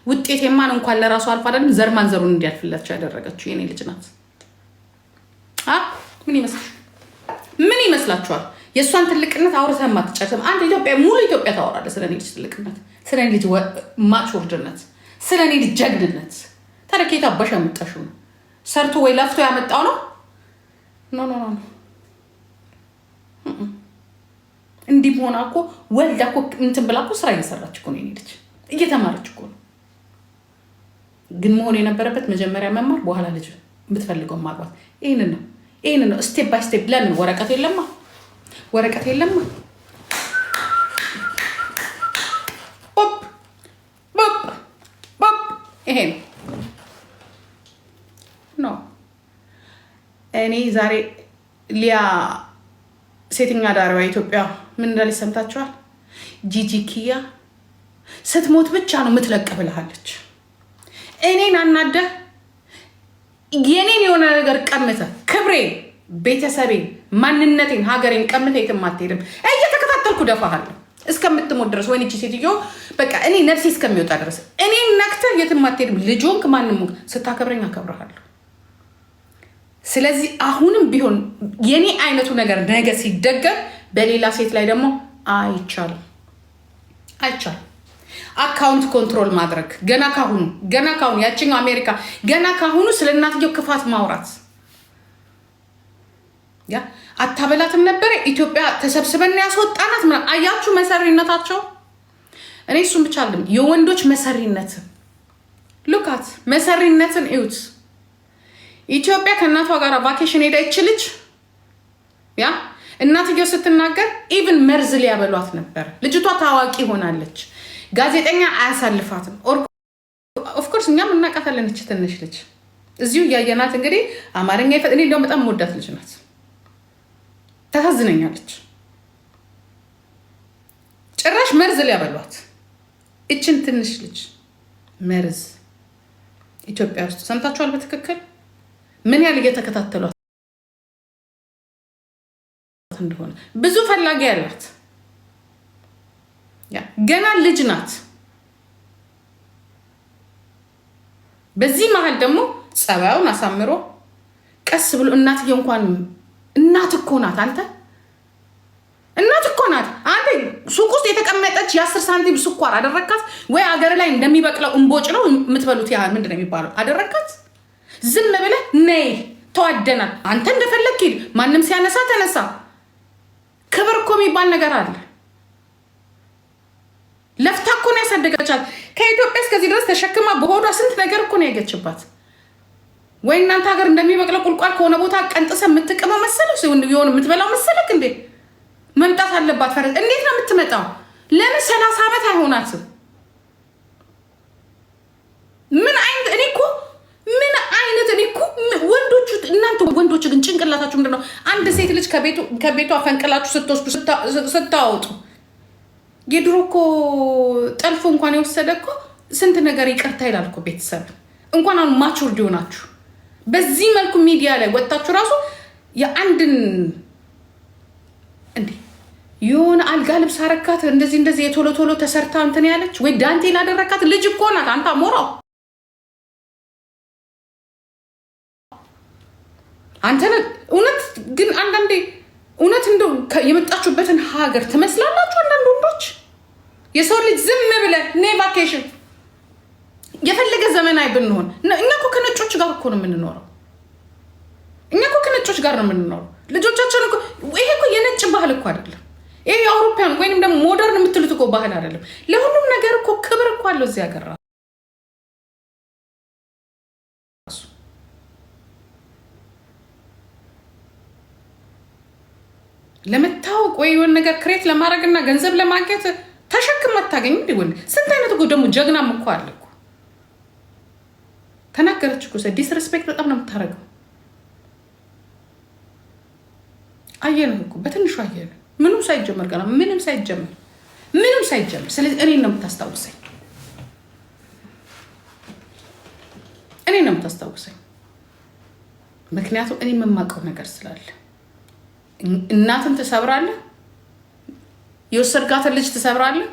S2: ውጤቴማን እንኳን ለራሱ አልፋ አይደለም ዘር ማንዘሩን እንዲያልፍላቸው ያደረገችው የኔ ልጅ ናት። ምን ይመስላችኋል? የእሷን ትልቅነት አውርተን ማትጨርስም። አንድ ኢትዮጵያ ሙሉ ኢትዮጵያ ታወራለህ ስለ እኔ ልጅ ትልቅነት፣ ስለ እኔ ልጅ ማቹርድነት፣ ስለ እኔ ልጅ ጀግድነት። ታዲያ ከየት አባሽ ያመጣሽው ነው? ሰርቶ ወይ ለፍቶ ያመጣው ነው? ኖ እንዲህ ሆና እኮ ወልዳ እኮ እንትን ብላ እኮ ስራ እየሰራች እኮ ነው የኔ ልጅ፣ እየተማረች እኮ ነው። ግን መሆን የነበረበት መጀመሪያ መማር፣ በኋላ ልጅ የምትፈልገው ማግባት። ይህንን ነው ስቴፕ ባይ ስቴፕ። ለምን ወረቀት የለማ? ይሄ ነው። እኔ ዛሬ ሊያ ሴተኛ አዳሪዋ ኢትዮጵያ ምን እንዳለች ሰምታችኋል? ጂጂ ኪያ ስትሞት ብቻ ነው የምትለቅ ብለሃለች። እኔን አናደህ የኔን የሆነ ነገር ቀምተህ ክብሬን፣ ቤተሰቤን፣ ማንነቴን፣ ሀገሬን ቀምተህ የትም አትሄድም። እየተከታተልኩ ደፋሃለሁ እስከምትሞት ድረስ። ወይኔ ሴትዮ በቃ እኔ ነፍሴ እስከሚወጣ ድረስ እኔን ነክተህ የትም አትሄድም። ልጆንክ ማንም ስታከብረኝ አከብረሃለሁ። ስለዚህ አሁንም ቢሆን የኔ አይነቱ ነገር ነገ ሲደገም በሌላ ሴት ላይ ደግሞ አይቻልም። አካውንት ኮንትሮል ማድረግ ገና ካሁኑ ያችኛው አሜሪካ ገና ካሁኑ ስለ እናትየው ክፋት ማውራት ያ አታበላትም ነበር። ኢትዮጵያ ተሰብስበን ያስወጣናት ምን አያችሁ? መሰሪነታቸው እኔ እሱም ብቻ አይደለም የወንዶች መሰሪነት ሉካት መሰሪነትን እዩት። ኢትዮጵያ ከእናቷ ጋር ቫኬሽን ሄዳ ይችልች ያ እናትየው ስትናገር ኢቭን መርዝ ሊያበሏት ነበር። ልጅቷ ታዋቂ ሆናለች። ጋዜጠኛ አያሳልፋትም። ኦፍኮርስ እኛም እናቃታለን። እች ትንሽ ልጅ እዚሁ እያየናት እንግዲህ አማርኛ እኔ እንዲያውም በጣም መወዳት ልጅ ናት። ታሳዝነኛለች። ጭራሽ መርዝ ሊያበሏት እችን ትንሽ ልጅ መርዝ ኢትዮጵያ ውስጥ ሰምታችኋል? በትክክል ምን ያህል እየተከታተሏት እንደሆነ ብዙ ፈላጊ ያላት ገና ልጅ ናት። በዚህ መሀል ደግሞ ጸባዩን አሳምሮ ቀስ ብሎ እናትየው እንኳን እናት እኮ ናት። አንተ እናት እኮ ናት። አንተ ሱቅ ውስጥ የተቀመጠች የ10 ሳንቲም ስኳር አደረካት ወይ? አገር ላይ እንደሚበቅለው እንቦጭ ነው የምትበሉት። ያ ምንድን ነው የሚባለው? አደረካት። ዝም ብለህ ነይ ተዋደናል። አንተ እንደፈለግ ሂድ። ማንም ሲያነሳ ተነሳ። ክብር እኮ የሚባል ነገር አለ። ለፍታ እኮ ነው ያሳደገቻት። ከኢትዮጵያ እስከዚህ ድረስ ተሸክማ በሆዷ ስንት ነገር እኮ ነው ያገችባት። ወይ እናንተ ሀገር እንደሚበቅለው ቁልቋል ከሆነ ቦታ ቀንጥሰ የምትቀመው መሰለህ? የሆነ የምትበላው መሰለህ እንዴ? መምጣት አለባት። ፈረስ እንዴት ነው የምትመጣው? ለምን 30 ዓመት አይሆናትም? ምን አይነት እኔ እኮ ወንዶቹ እናንተ ወንዶቹ ግን ጭንቅላታችሁ ምንድነው? አንድ ሴት ልጅ ከቤቷ ፈንቅላችሁ ስትወስዱ ስታወጡ የድሮ እኮ ጠልፎ እንኳን የወሰደ እኮ ስንት ነገር ይቅርታ ይላል እኮ ቤተሰብ። እንኳን አሁን ማቹርድ ሆናችሁ በዚህ መልኩ ሚዲያ ላይ ወጣችሁ ራሱ የአንድን እንዴ የሆነ አልጋ ልብስ አረካት እንደዚህ የቶሎ ቶሎ ተሰርታ እንትን ያለች ወይ ዳንቴል አደረካት ልጅ እኮ ናት። አንተ ሞራው አንተ እውነት ግን አንዳንዴ እውነት እንደው የመጣችሁበትን ሀገር ትመስላላችሁ። አንዳንድ ወንዶች የሰው ልጅ ዝም ብለህ ኔ ቫኬሽን የፈለገ ዘመናዊ ብንሆን እኛ እኮ ከነጮች ጋር እኮ ነው የምንኖረው። ልጆቻችን እኮ ይሄ እኮ የነጭ ባህል እኮ አይደለም። ይሄ የአውሮፓውያን ወይንም ደግሞ ሞደርን የምትሉት እኮ ባህል አይደለም። ለሁሉም ነገር እኮ ክብር እኮ አለው እዚህ ሀገር። ለመታወቅ ወይ የሆነ ነገር ክሬት ለማድረግና ገንዘብ ለማግኘት ተሸክም አታገኝ እንዴ? ወንድ ስንት አይነት እኮ ደግሞ ጀግናም እኮ አለ እኮ። ተናገረች እኮ ዲስሪስፔክት በጣም ነው የምታደርገው። አየነው እኮ በትንሹ አየነው። ምንም ሳይጀመር ገና ምንም ሳይጀመር። ስለዚህ እኔን ነው የምታስታውሰኝ። ምክንያቱም እኔ የምማውቀው ነገር ስላለ። እናትን ትሰብራለህ፣ የወሰድካትን ልጅ ትሰብራለህ።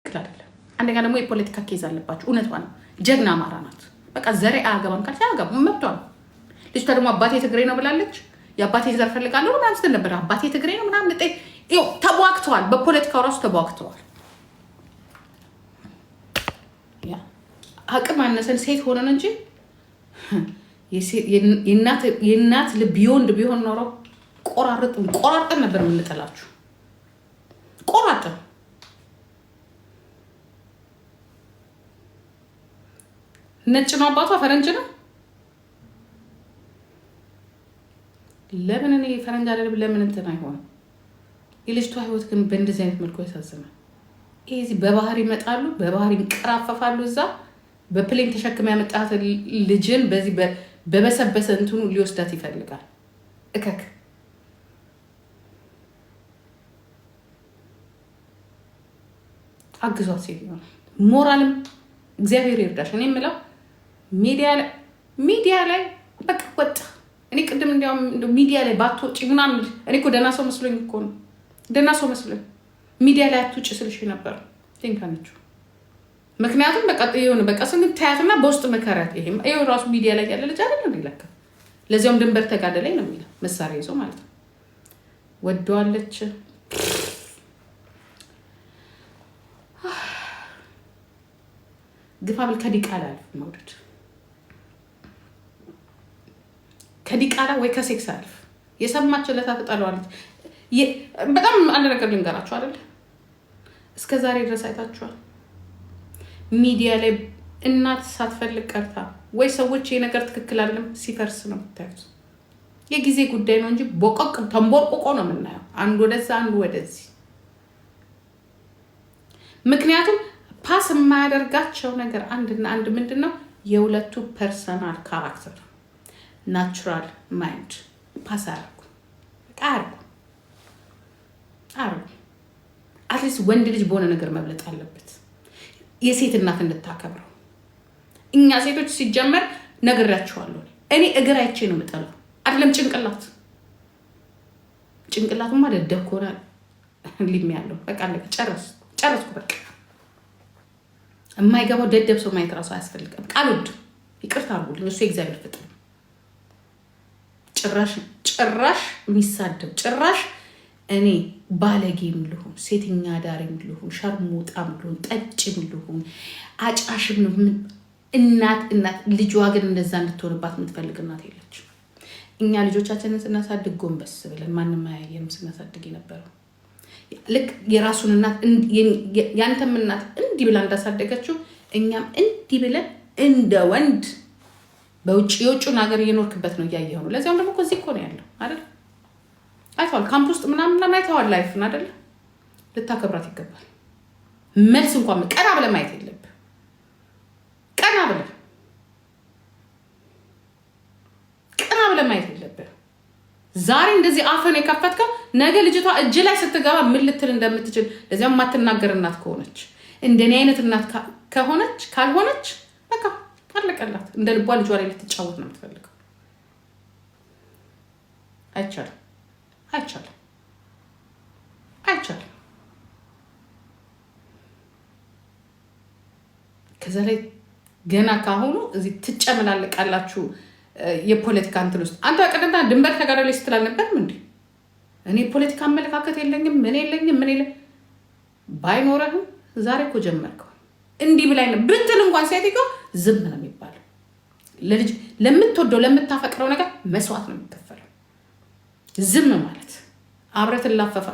S2: አይደለም። አንደኛ ደግሞ የፖለቲካ ኬዝ አለባችሁ። እውነቷ ነው። ጀግና አማራ ናት። በቃ ዘሬ አያገባም ካልሽ አያገባም፣ መብቷ ነው። ልጅቷ ደግሞ አባቴ ትግሬ ነው ብላለች። የአባቴ ዘር ፈልጋለሁ ምናምን ስትል ነበር። አባቴ ትግሬ ነው ምናምን ተቧግተዋል። በፖለቲካው ራሱ ተቧግተዋል። አቅም አነሰን ሴት ሆነን እንጂ የእናት ልብ የወንድ ቢሆን ኖሮ ቆራርጠን ነበር የምንጠላችሁ። ቆራርጠን ነጭ ነው አባቷ ፈረንጅ ነው። ለምን እኔ ፈረንጅ አይደለም ለምን እንትን አይሆንም? የልጅቷ ህይወት ግን በእንደዚህ አይነት መልኩ ያሳዝናል። ይሄ በባህር ይመጣሉ፣ በባህር ይንቀራፈፋሉ። እዛ በፕሌን ተሸክማ ያመጣት ልጅን በዚህ በበሰበሰ እንትኑ ሊወስዳት ይፈልጋል። እከክ አግዟት ሴት ይሆናል። ሞራልም እግዚአብሔር ይርዳሽ። እኔ የምለው ሚዲያ ላይ በቃ ወጣ። እኔ ቅድም እንዲያውም ሚዲያ ላይ ባትወጪ ምናምን እኔ እኮ ደህና ሰው መስሎኝ እኮ ነው ደህና ሰው መስሎኝ ሚዲያ ላይ አትውጪ ስልሽ ነበር ቴንካንቹ። ምክንያቱም በቃ የሆነ በቃ ስንት ታያትና በውስጥ መከራት ይሄው ራሱ ሚዲያ ላይ ያለ ልጅ አይደል እንዴ ለካ ለዚያውም ድንበር ተጋደለኝ ነው የሚለው መሳሪያ ይዞ ማለት ነው። ወደዋለች ግፋብል ከዲቃላ አልፍ መውደድ ከዲቃላ ወይ ከሴክስ አልፍ የሰማችለታ ተጣለዋለች። በጣም አንድ ነገር ልንገራችሁ አይደል እስከ ዛሬ ድረስ አይታችኋል ሚዲያ ላይ እናት ሳትፈልግ ቀርታ ወይ ሰዎች ይሄ ነገር ትክክል አይደለም ሲፈርስ ነው የምታዩት። የጊዜ ጉዳይ ነው እንጂ ቦቆቅ ተንቦርቆቆ ነው የምናየው አንድ ወደዛ አንድ ወደዚህ። ምክንያቱም ፓስ የማያደርጋቸው ነገር አንድና አንድ ምንድነው የሁለቱ ፐርሰናል ካራክተር ናቹራል ማይንድ ፓስ አያደርጉ አትሊስት ወንድ ልጅ በሆነ ነገር መብለጥ አለበት የሴት እናት እንድታከብረው። እኛ ሴቶች ሲጀመር ነግራችኋለሁ እኔ እግር አይቼ ነው የምጠላው አይደለም ጭንቅላቱማ ደደብ ከሆነ ሊም ያለው በቃ ጨረስኩ በቃ የማይገባው ደደብ ሰው ማየት ራሱ አያስፈልግም። ቃልወድ ይቅርታ አድርጉልኝ እሱ የእግዚአብሔር ፍጥር ጭራሽ የሚሳደብ ጭራሽ እኔ ባለጌም ልሁን ሴተኛ ዳሪም ልሁን ሸርሙጣም ልሁን ጠጭም ልሁን አጫሽም እናት ልጇ ግን እንደዛ እንድትሆንባት የምትፈልግ እናት የለች። እኛ ልጆቻችንን ስናሳድግ ጎንበስ ብለን ማንም አያየንም ስናሳድግ የነበረው ልክ የራሱን እናት ያንተም እናት እንዲህ ብላ እንዳሳደገችው እኛም እንዲህ ብለን እንደ ወንድ የውጭውን ሀገር እየኖርክበት ነው እያየኸው ነው። ለዚያም ደግሞ እዚህ እኮ ነው ያለው አይደል አይተዋል ካምፕ ውስጥ ምናምን አይተዋል ላይፍን አይደል ልታከብራት ይገባል። መልስ እንኳን ቀና ብለህ ማየት የለብህ ቀና ብለህ ማየት የለብህ። ዛሬ እንደዚህ አፈን የከፈትከው ነገ ልጅቷ እጅ ላይ ስትገባ ምን ልትል እንደምትችል ለዚያም ማትናገር እናት ከሆነች እንደኔ አይነት እናት ካልሆነች በቃ አለቀላት። እንደ ልቧ ልጇ ላይ ልትጫወት ነው የምትፈልገው። አይቻልም። ከዛ ላይ ገና ካሁኑ እዚህ ትጨመላለቃላችሁ የፖለቲካ እንትን ውስጥ። አንተ ቀደምታ ድንበር ተጋደለች ስትል አልነበርም እንዴ? እኔ ፖለቲካ አመለካከት የለኝም ምን ባይኖረህም ዛሬ እኮ ጀመርከው። እንዲህ ብላይ ነው ብትል እንኳን ሴትዮ ዝም ነው የሚባለው። ለልጅ ለምትወደው ለምታፈቅረው ነገር መስዋዕት ነው የሚከፈለው። ዝም ማለት አብረህ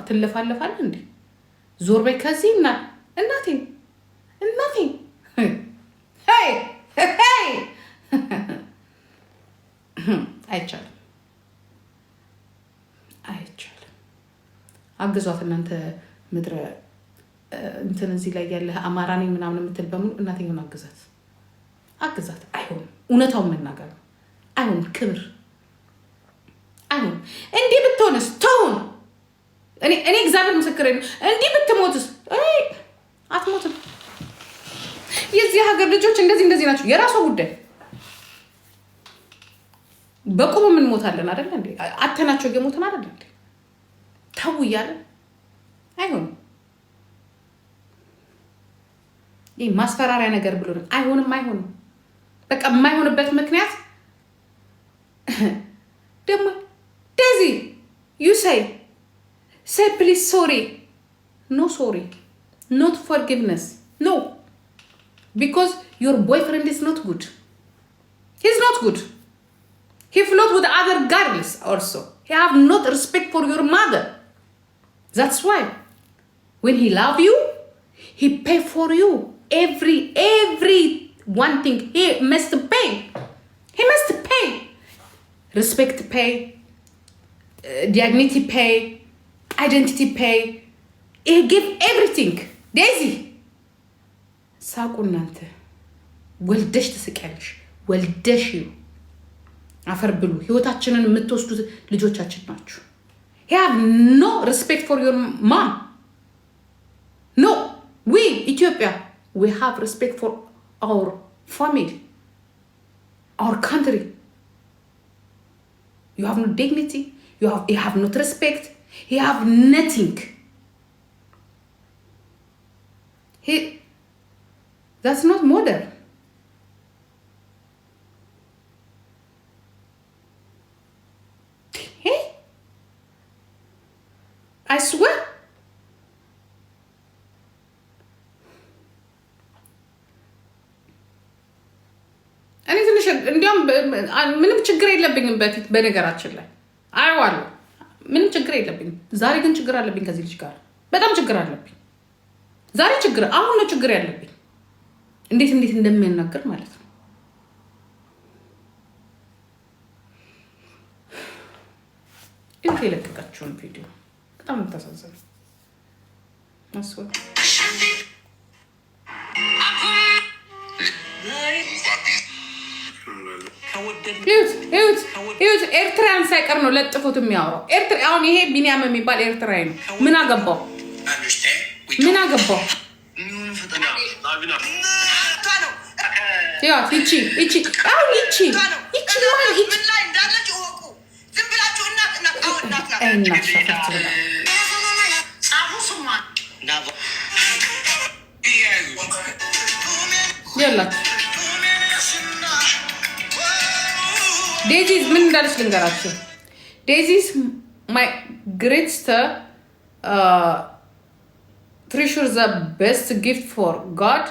S2: ትለፋለፋለህ እንዴ? ዞር በይ ከዚህ እናቴ አይቻልም። አግዟት እናንተ ምድረ እንትን እዚህ ላይ ያለ አማራ ነኝ ምናምን የምትል በሙሉ እናቴን አግዛት። አይሆንም። እውነታውን መናገር ነው። አይሆንም። ክብር አይሆንም። እንዲህ ብትሆንስ ተውን። እኔ እግዚአብሔር ምስክሬ ነው። እንዲህ ብትሞትስ? አትሞትም። የዚህ ሀገር ልጆች እንደዚህ ናቸው። የራሷ ጉዳይ። በቁም የምንሞታለን አይደል እንዴ? አተናቸው እየሞትን አይደል እንዴ? ተው እያለን አይሆንም። ይህ ማስፈራሪያ ነገር ብሎ አይሆንም። በቃ የማይሆንበት ምክንያት ደግሞ ዴዚ ዩ say please sorry. No sorry. Not forgiveness. No. Because your boyfriend is not good. He's not good. He flirt with other girls also. He have not respect for your mother. That's why when he love you, he pay for you. Every one thing he must pay. Respect pay, dignity pay, identity pay. He give everything. Daisy ሳቁ። እናንተ ወልደሽ ትስቂያለሽ። ወልደሽ አፈር ብሉ። ህይወታችንን የምትወስዱት ልጆቻችን ናችሁ። He have no respect for your mom. No. We Ethiopia, we have respect for our family, our country. You have no dignity. You have no respect. You have nothing. That's not modern. Hey? I swear. እኔ ትንሽ እንዲያውም ምንም ችግር የለብኝም በፊት በነገራችን ላይ አየዋለሁ። ምንም ችግር የለብኝም። ዛሬ ግን ችግር አለብኝ ከዚህ ልጅ ጋር በጣም ችግር አለብኝ። ዛሬ አሁን ነው ችግር ያለብኝ። እንዴት እንደሚያናገር ማለት ነው። እንት የለቀቃችሁን ቪዲዮ በጣም ተሳዘነ። ይሁት ኤርትራን ሳይቀር ነው ለጥፎት የሚያወራው። አሁን ይሄ ቢኒያም የሚባል ኤርትራዊ ነው። ምን አገባው? ዴዚዝ ምን እንዳለች ልንገራችሁ። ዴዚዝ ማይ ግሬትስት treasure the best gift for God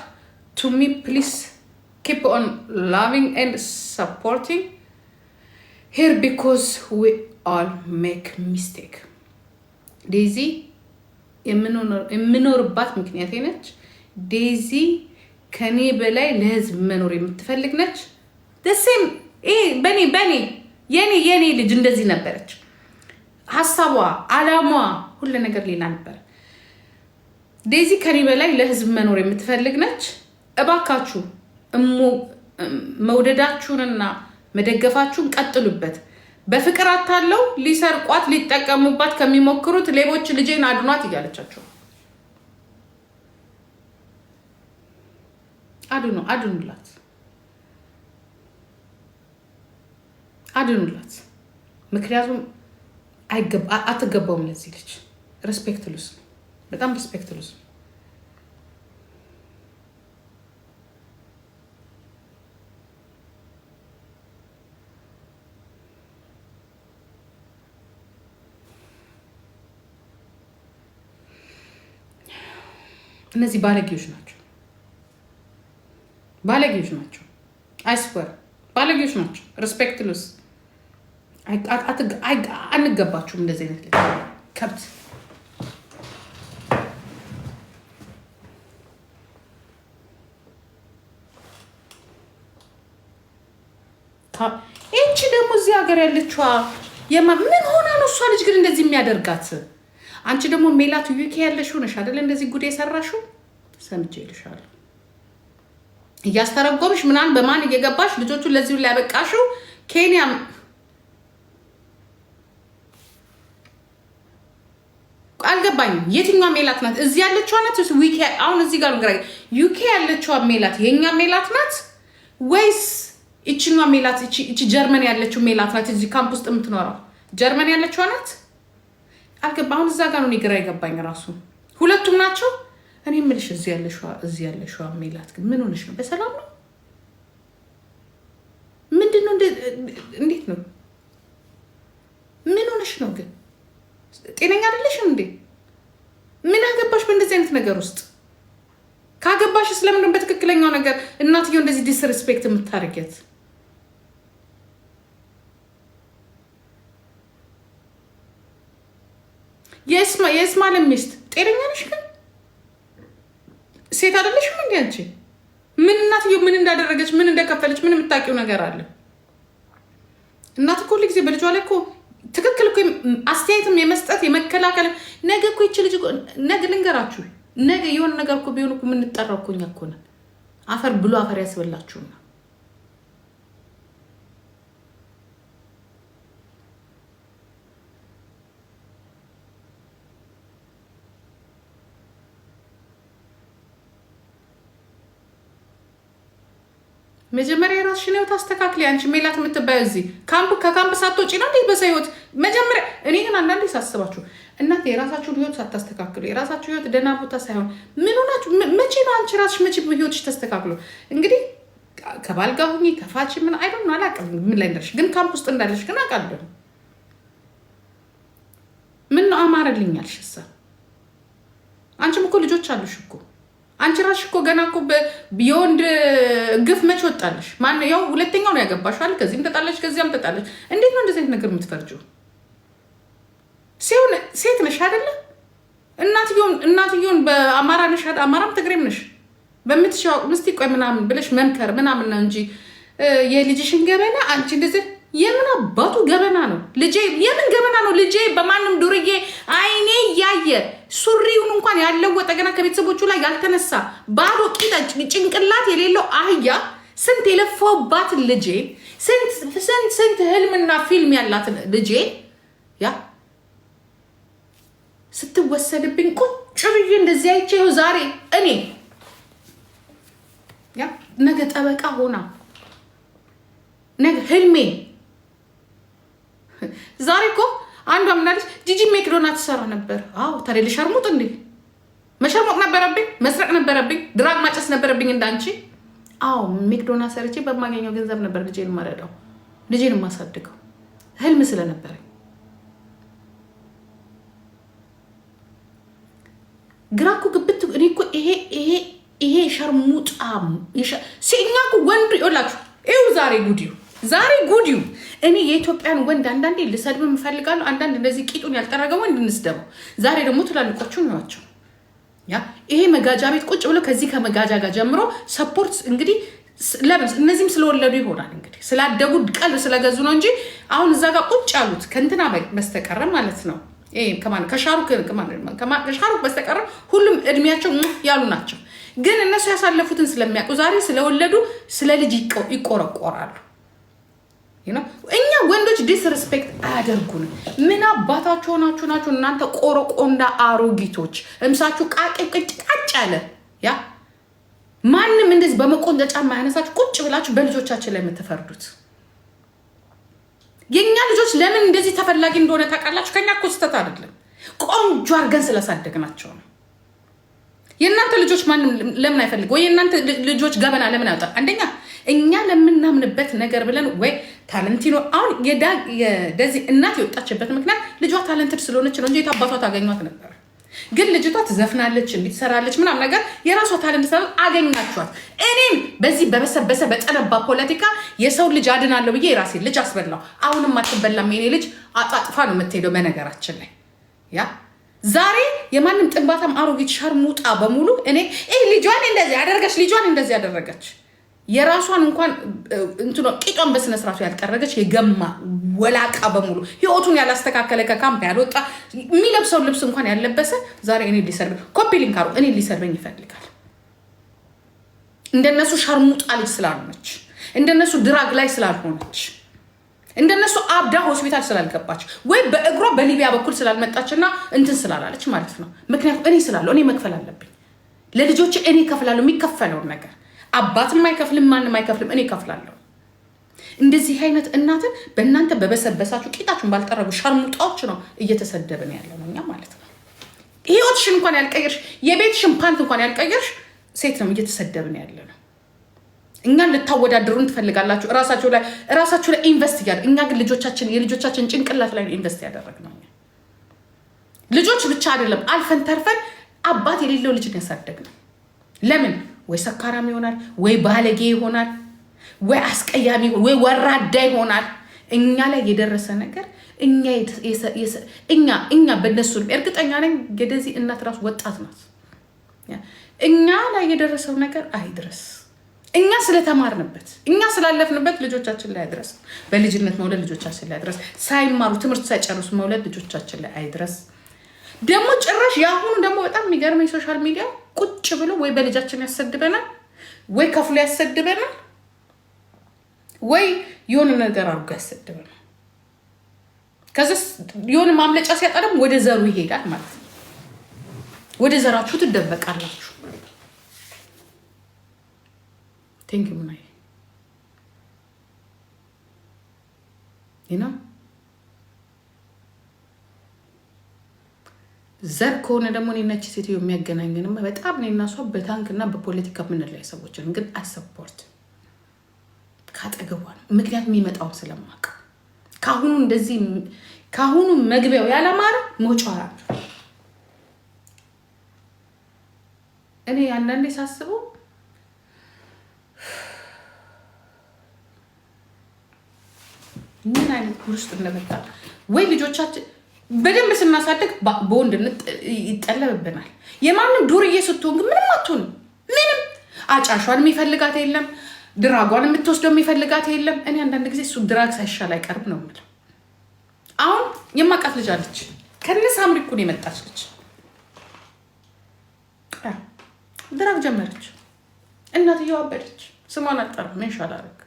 S2: to me. Please keep on loving and supporting her because we all make mistake. ዴዚ የምኖርባት ምክንያት ነች። ዴዚ ከኔ በላይ ለህዝብ መኖር የምትፈልግ ነች። ደሴም በኔ የኔ ልጅ እንደዚህ ነበረች። ሀሳቧ፣ አላማዋ፣ ሁሉ ነገር ሌላ ነበር። ዴዚ ከኔ በላይ ለህዝብ መኖር የምትፈልግ ነች። እባካችሁ መውደዳችሁንና መደገፋችሁን ቀጥሉበት። በፍቅር አታለው ሊሰርቋት ሊጠቀሙባት ከሚሞክሩት ሌቦች ልጄን አድኗት እያለቻቸው አድኑላት። ምክንያቱም አትገባውም ለዚህ ልጅ። ሬስፔክትሉስ ነው፣ በጣም ሬስፔክትሉስ ነው። እነዚህ ባለጌዎች ናቸው። አይስወር ባለጌዎች ናቸው። ሬስፔክትሉስ አንገባችሁም። እንደዚህ አይነት ከብት ይቺ ደግሞ እዚህ ሀገር ያለችዋ ምን ሆና ነው እሷ ልጅ ግን እንደዚህ የሚያደርጋት? አንቺ ደግሞ ሜላት ዩኬ ያለሽው ነሽ አይደል? እንደዚህ ጉድ የሰራሽው ሰምቼ ይልሻል። እያስተረጎምሽ ምናምን በማን እየገባሽ ልጆቹን ለዚሁ ላይ ያበቃሽው ኬንያ አልገባኝም። የትኛዋ ሜላት ናት? እዚህ ያለችዋ ናት ዊኬ? አሁን እዚህ ጋር ግራ ዩኬ ያለችዋ ሜላት የኛ ሜላት ናት ወይስ እቺኛ ሜላት እቺ ጀርመን ያለችው ሜላት ናት? እዚህ ካምፕ ውስጥ የምትኖረው ጀርመን ያለችዋ ናት? አልገባ። አሁን እዛ ጋር ነው ግራ የገባኝ ራሱ። ሁለቱም ናቸው። እኔ የምልሽ እዚህ ያለሽዋ ሜላት ግን ምን ሆነሽ ነው? በሰላም ነው? ምንድነው? እንዴት ነው? ምን ሆነሽ ነው ግን? ጤነኛ አይደለሽም እንዴ? ምን አገባሽ በእንደዚህ አይነት ነገር ውስጥ? ካገባሽ ስለምን በትክክለኛው ነገር እናትየው እንደዚህ ዲስሪስፔክት የምታደርጊያት? የእስማኤል ሚስት ጤነኛ ነሽ ግን? ሴት አይደለሽም እንዴ አንቺ? ምን እናትየው ምን እንዳደረገች ምን እንደከፈለች ምን የምታውቂው ነገር አለ? እናት እኮ ሁልጊዜ በልጇ ላይ እኮ ትክክል እኮ አስተያየትም የመስጠት የመከላከል ነገ እኮ ይቺ ልጅ ነገ ልንገራችሁ፣ ነገ የሆነ ነገር እኮ ቢሆን እኮ የምንጠራው እኮ እኛ እኮ ነን። አፈር ብሎ አፈር ያስበላችሁና መጀመሪያ የራስሽን ህይወት አስተካክሊ። አንቺ ሜላት የምትባዩ እዚህ ከካምፕ ሳትወጪ ነው እንዴ በሰው ህይወት መጀመሪያ። እኔ ግን አንዳንዴ ሳስባችሁ እናንተ የራሳችሁን ህይወት ሳታስተካክሉ የራሳችሁ ህይወት ደህና ቦታ ሳይሆን ምን ሆናችሁ? መቼ ነው አንቺ ራስሽ መቼ ህይወትሽ ተስተካክሎ? እንግዲህ ከባል ጋር ሁኚ ከፋች ምን አይደለም አላውቅም ምን ላይ እንደርሽ፣ ግን ካምፕ ውስጥ እንዳለሽ ግን አውቃለሁ። ምን ነው አማረልኛልሽ እሷ። አንቺም እኮ ልጆች አሉሽ እኮ አንቺ ራስሽ እኮ ገና እኮ የወንድ ግፍ መች ወጣለሽ? ማን ያው ሁለተኛው ነው ያገባሽ አይደል? ከዚህም ተጣለሽ ከዚያም ተጣለሽ። እንዴት ነው እንደዚህ አይነት ነገር የምትፈርጂው? ሲሆን ሴት ነሽ አይደለ? እናትየውን በአማራ ነሽ አይደል? አማራም ትግሬም ነሽ። በምትሻው ምስቲ ቆይ ምናምን ብለሽ መምከር ምናምን ነው እንጂ የልጅሽን ገበና አንቺ እንደዚህ የምን አባቱ ገበና ነው ልጄ? የምን ገበና ነው ልጄ? በማንም ዱርዬ አይኔ ያየ ሱሪውን እንኳን ያለወጠ ገና ከቤተሰቦቹ ላይ ያልተነሳ ባዶ ቂጣ ጭንቅላት የሌለው አህያ ስንት የለፋውባት ልጄ ስንት ህልምና ፊልም ያላት ልጄ ያ ስትወሰድብኝ ቁጭ ብዬ እንደዚህ አይቼ ይኸው ዛሬ እኔ ያ ነገ ጠበቃ ሆና ነገ ህልሜ ዛሬ እኮ አንዷ ምናለች ጂጂ ሜክዶና ትሰራ ነበር። አዎ ታዲያ ልሸርሙጥ እንዴ? መሸርሙጥ ነበረብኝ፣ መስረቅ ነበረብኝ፣ ድራግ ማጨስ ነበረብኝ እንዳንቺ? አዎ ሜክዶና ሰርቼ በማገኘው ገንዘብ ነበር ልጄን ማረዳው፣ ልጄን ማሳድገው ህልም ስለነበረኝ። ግራ እኮ ግብት እኔ እኮ ይሄ ሸርሙጣ ሲኛ እኮ ወንዱ ይላችሁ ይኸው ዛሬ ጉዲው እኔ የኢትዮጵያን ወንድ አንዳንዴ ልሰድብ እፈልጋለሁ። አንዳንድ እንደዚህ ቂጡን ያልጠረገ ወንድ እንስደበው። ዛሬ ደግሞ ትላልቆቹ ናቸው። ያ ይሄ መጋጃ ቤት ቁጭ ብሎ ከዚህ ከመጋጃ ጋር ጀምሮ ሰፖርት እንግዲህ ለምን እነዚህም ስለወለዱ ይሆናል እንግዲህ ስላደጉ ቀልብ ስለገዙ ነው እንጂ አሁን እዛ ጋር ቁጭ ያሉት ከእንትና በስተቀረ ማለት ነው ከሻሩክ በስተቀረ ሁሉም እድሜያቸው ያሉ ናቸው። ግን እነሱ ያሳለፉትን ስለሚያውቁ ዛሬ ስለወለዱ ስለ ልጅ ይቆረቆራሉ። እኛ ወንዶች ዲስሪስፔክት አያደርጉንም። ምን አባታችሁ ሆናችሁ ናችሁ እናንተ ቆረቆንዳ አሮጊቶች? እምሳችሁ ቃጭ ያለ ያ ማንም እንደዚህ በመቆንጠጫ ማያነሳችሁ ቁጭ ብላችሁ በልጆቻችን ላይ የምትፈርዱት። የኛ ልጆች ለምን እንደዚህ ተፈላጊ እንደሆነ ታውቃላችሁ? ከኛ እኮ ስህተት አይደለም፣ ቆንጆ አድርገን ስላሳደግናቸው ነው። የእናንተ ልጆች ማንም ለምን አይፈልግ? ወይ የእናንተ ልጆች ገበና ለምን ያወጣል? አንደኛ እኛ ለምናምንበት ነገር ብለን ወይ ታለንቲኖ አሁን የደዚህ እናት የወጣችበት ምክንያት ልጇ ታለንትድ ስለሆነች ነው እንጂ የታባቷ ታገኟት ነበር። ግን ልጅቷ ትዘፍናለች እንዲትሰራለች ምናምን ነገር የራሷ ታለንት ሰበብ አገኛችኋት። እኔም በዚህ በበሰበሰ በጠነባ ፖለቲካ የሰው ልጅ አድናለሁ ብዬ የራሴን ልጅ አስበላው። አሁንም አትበላም የኔ ልጅ አጣጥፋ ነው የምትሄደው። በነገራችን ላይ ያ ዛሬ የማንም ጥንባታም አሮጊት ሸርሙጣ በሙሉ እኔ ልጇን እንደዚህ አደረገች ልጇን እንደዚህ ያደረገች የራሷን እንኳን እንትኖ ቂጧን በስነ ስርዓቱ ያልጠረገች የገማ ወላቃ በሙሉ ህይወቱን ያላስተካከለ ከካምፕ ያልወጣ የሚለብሰው ልብስ እንኳን ያለበሰ ዛሬ እኔ ሊሰርበኝ ኮፒ ሊንክ አሩ እኔ ሊሰርበኝ ይፈልጋል። እንደነሱ ሸርሙጣ ልጅ ስላልሆነች፣ እንደነሱ ድራግ ላይ ስላልሆነች፣ እንደነሱ አብዳ ሆስፒታል ስላልገባች ወይ በእግሯ በሊቢያ በኩል ስላልመጣችና እንትን ስላላለች ማለት ነው። ምክንያቱም እኔ ስላለሁ እኔ መክፈል አለብኝ ለልጆች እኔ ከፍላለሁ። የሚከፈለውን ነገር አባትም አይከፍልም ማንም አይከፍልም፣ እኔ ከፍላለሁ። እንደዚህ አይነት እናትን በእናንተ በበሰበሳችሁ ቂጣችሁን ባልጠረጉ ሸርሙጣዎች ነው እየተሰደብን ያለ ነው እኛ ማለት ነው። ህይወትሽን እንኳን ያልቀየርሽ የቤትሽን ፓንት እንኳን ያልቀየርሽ ሴት ነው እየተሰደብን ያለ ነው። እኛን ልታወዳድሩን ትፈልጋላችሁ እራሳችሁ ላይ ኢንቨስት እያደረግ፣ እኛ ግን የልጆቻችን ጭንቅላት ላይ ኢንቨስት ያደረግነው ልጆች ብቻ አይደለም አልፈን ተርፈን አባት የሌለው ልጅን ያሳደግነው። ለምን ወይ ሰካራም ይሆናል ወይ ባለጌ ይሆናል ወይ አስቀያሚ ወይ ወራዳ ይሆናል። እኛ ላይ የደረሰ ነገር እኛ በእነሱ እርግጠኛ ነኝ የደዚህ እናት ራሱ ወጣት ናት። እኛ ላይ የደረሰው ነገር አይድረስ። እኛ ስለተማርንበት እኛ ስላለፍንበት ልጆቻችን ላይ አይድረስ። በልጅነት መውለድ ልጆቻችን ላይ አይድረስ። ሳይማሩ ትምህርት ሳይጨርሱ መውለድ ልጆቻችን ላይ አይድረስ። ደግሞ ጭራሽ የአሁኑ ደግሞ በጣም የሚገርመኝ ሶሻል ሚዲያ ቁጭ ብሎ ወይ በልጃችን ያሰድበናል ወይ ከፍሎ ያሰድበናል ወይ የሆነ ነገር አድርጎ ያሰድበናል። ከዚስ የሆነ ማምለጫ ሲያጣ ደግሞ ወደ ዘሩ ይሄዳል ማለት ነው። ወደ ዘራችሁ ትደበቃላችሁ። ቴንክ ዩ ዘር ከሆነ ደግሞ እኔና እቺ ሴትዮ የሚያገናኘንም በጣም እኔና እሷ በታንክና በፖለቲካ የምንለያይ ሰዎችን ግን አሰፖርት ካጠገቧ ነው። ምክንያቱም የሚመጣውን ስለማውቅ ካሁኑ እንደዚህ ካሁኑ መግቢያው ያላማረ መውጫው ያምራል። እኔ አንዳንዴ ሳስበው ምን አይነት ውስጥ እንደመጣ ወይ ልጆቻችን በደንብ ስናሳድግ በወንድ ይጠለብብናል። የማንም ዱርዬ ስትሆን ግን ምንም አትሆንም። ምንም አጫሿን የሚፈልጋት የለም፣ ድራጓን የምትወስደው የሚፈልጋት የለም። እኔ አንዳንድ ጊዜ እሱ ድራግ ሳይሻል አይቀርም ነው የምለው። አሁን የማውቃት ልጅ አለች፣ ከነ ሳምሪ እኮ ነው የመጣች ልጅ። ድራግ ጀመረች፣ እናትየው አበደች። ስሟን አልጠራም ሜንሽን አላደርግ።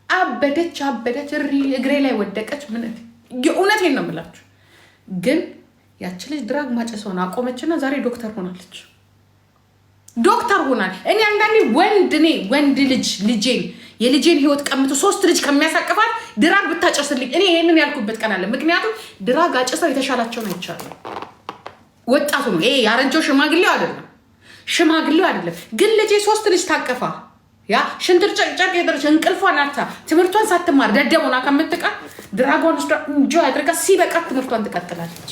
S2: አበደች እግሬ ላይ ወደቀች። ምን የእውነቴን ነው የምላችሁ። ግን ያቺ ልጅ ድራግ ማጨሷን አቆመችና ዛሬ ዶክተር ሆናለች። ዶክተር ሆናል። እኔ አንዳንዴ ወንድ የልጄን ህይወት ቀምቶ 3 ልጅ ከሚያሳቅፋት ድራግ ብታጨስልኝ እኔ ይሄንን ያልኩበት ቀን አለ። ምክንያቱም ድራግ አጨሰው የተሻላቸውን አይቻለሁ። ወጣቱ ነው ይሄ ያረጀው፣ ሽማግሌው አይደለም። ግን ልጄ 3 ልጅ ታቀፋ ያ ሽንትር ጨቅጨቅ የደረች እንቅልፏን አታ ትምህርቷን ሳትማር ደደቦና ከምትቀር ድራጓን ውስጥ እንጆ አድርጋ ሲበቃት ትምህርቷን ትቀጥላለች።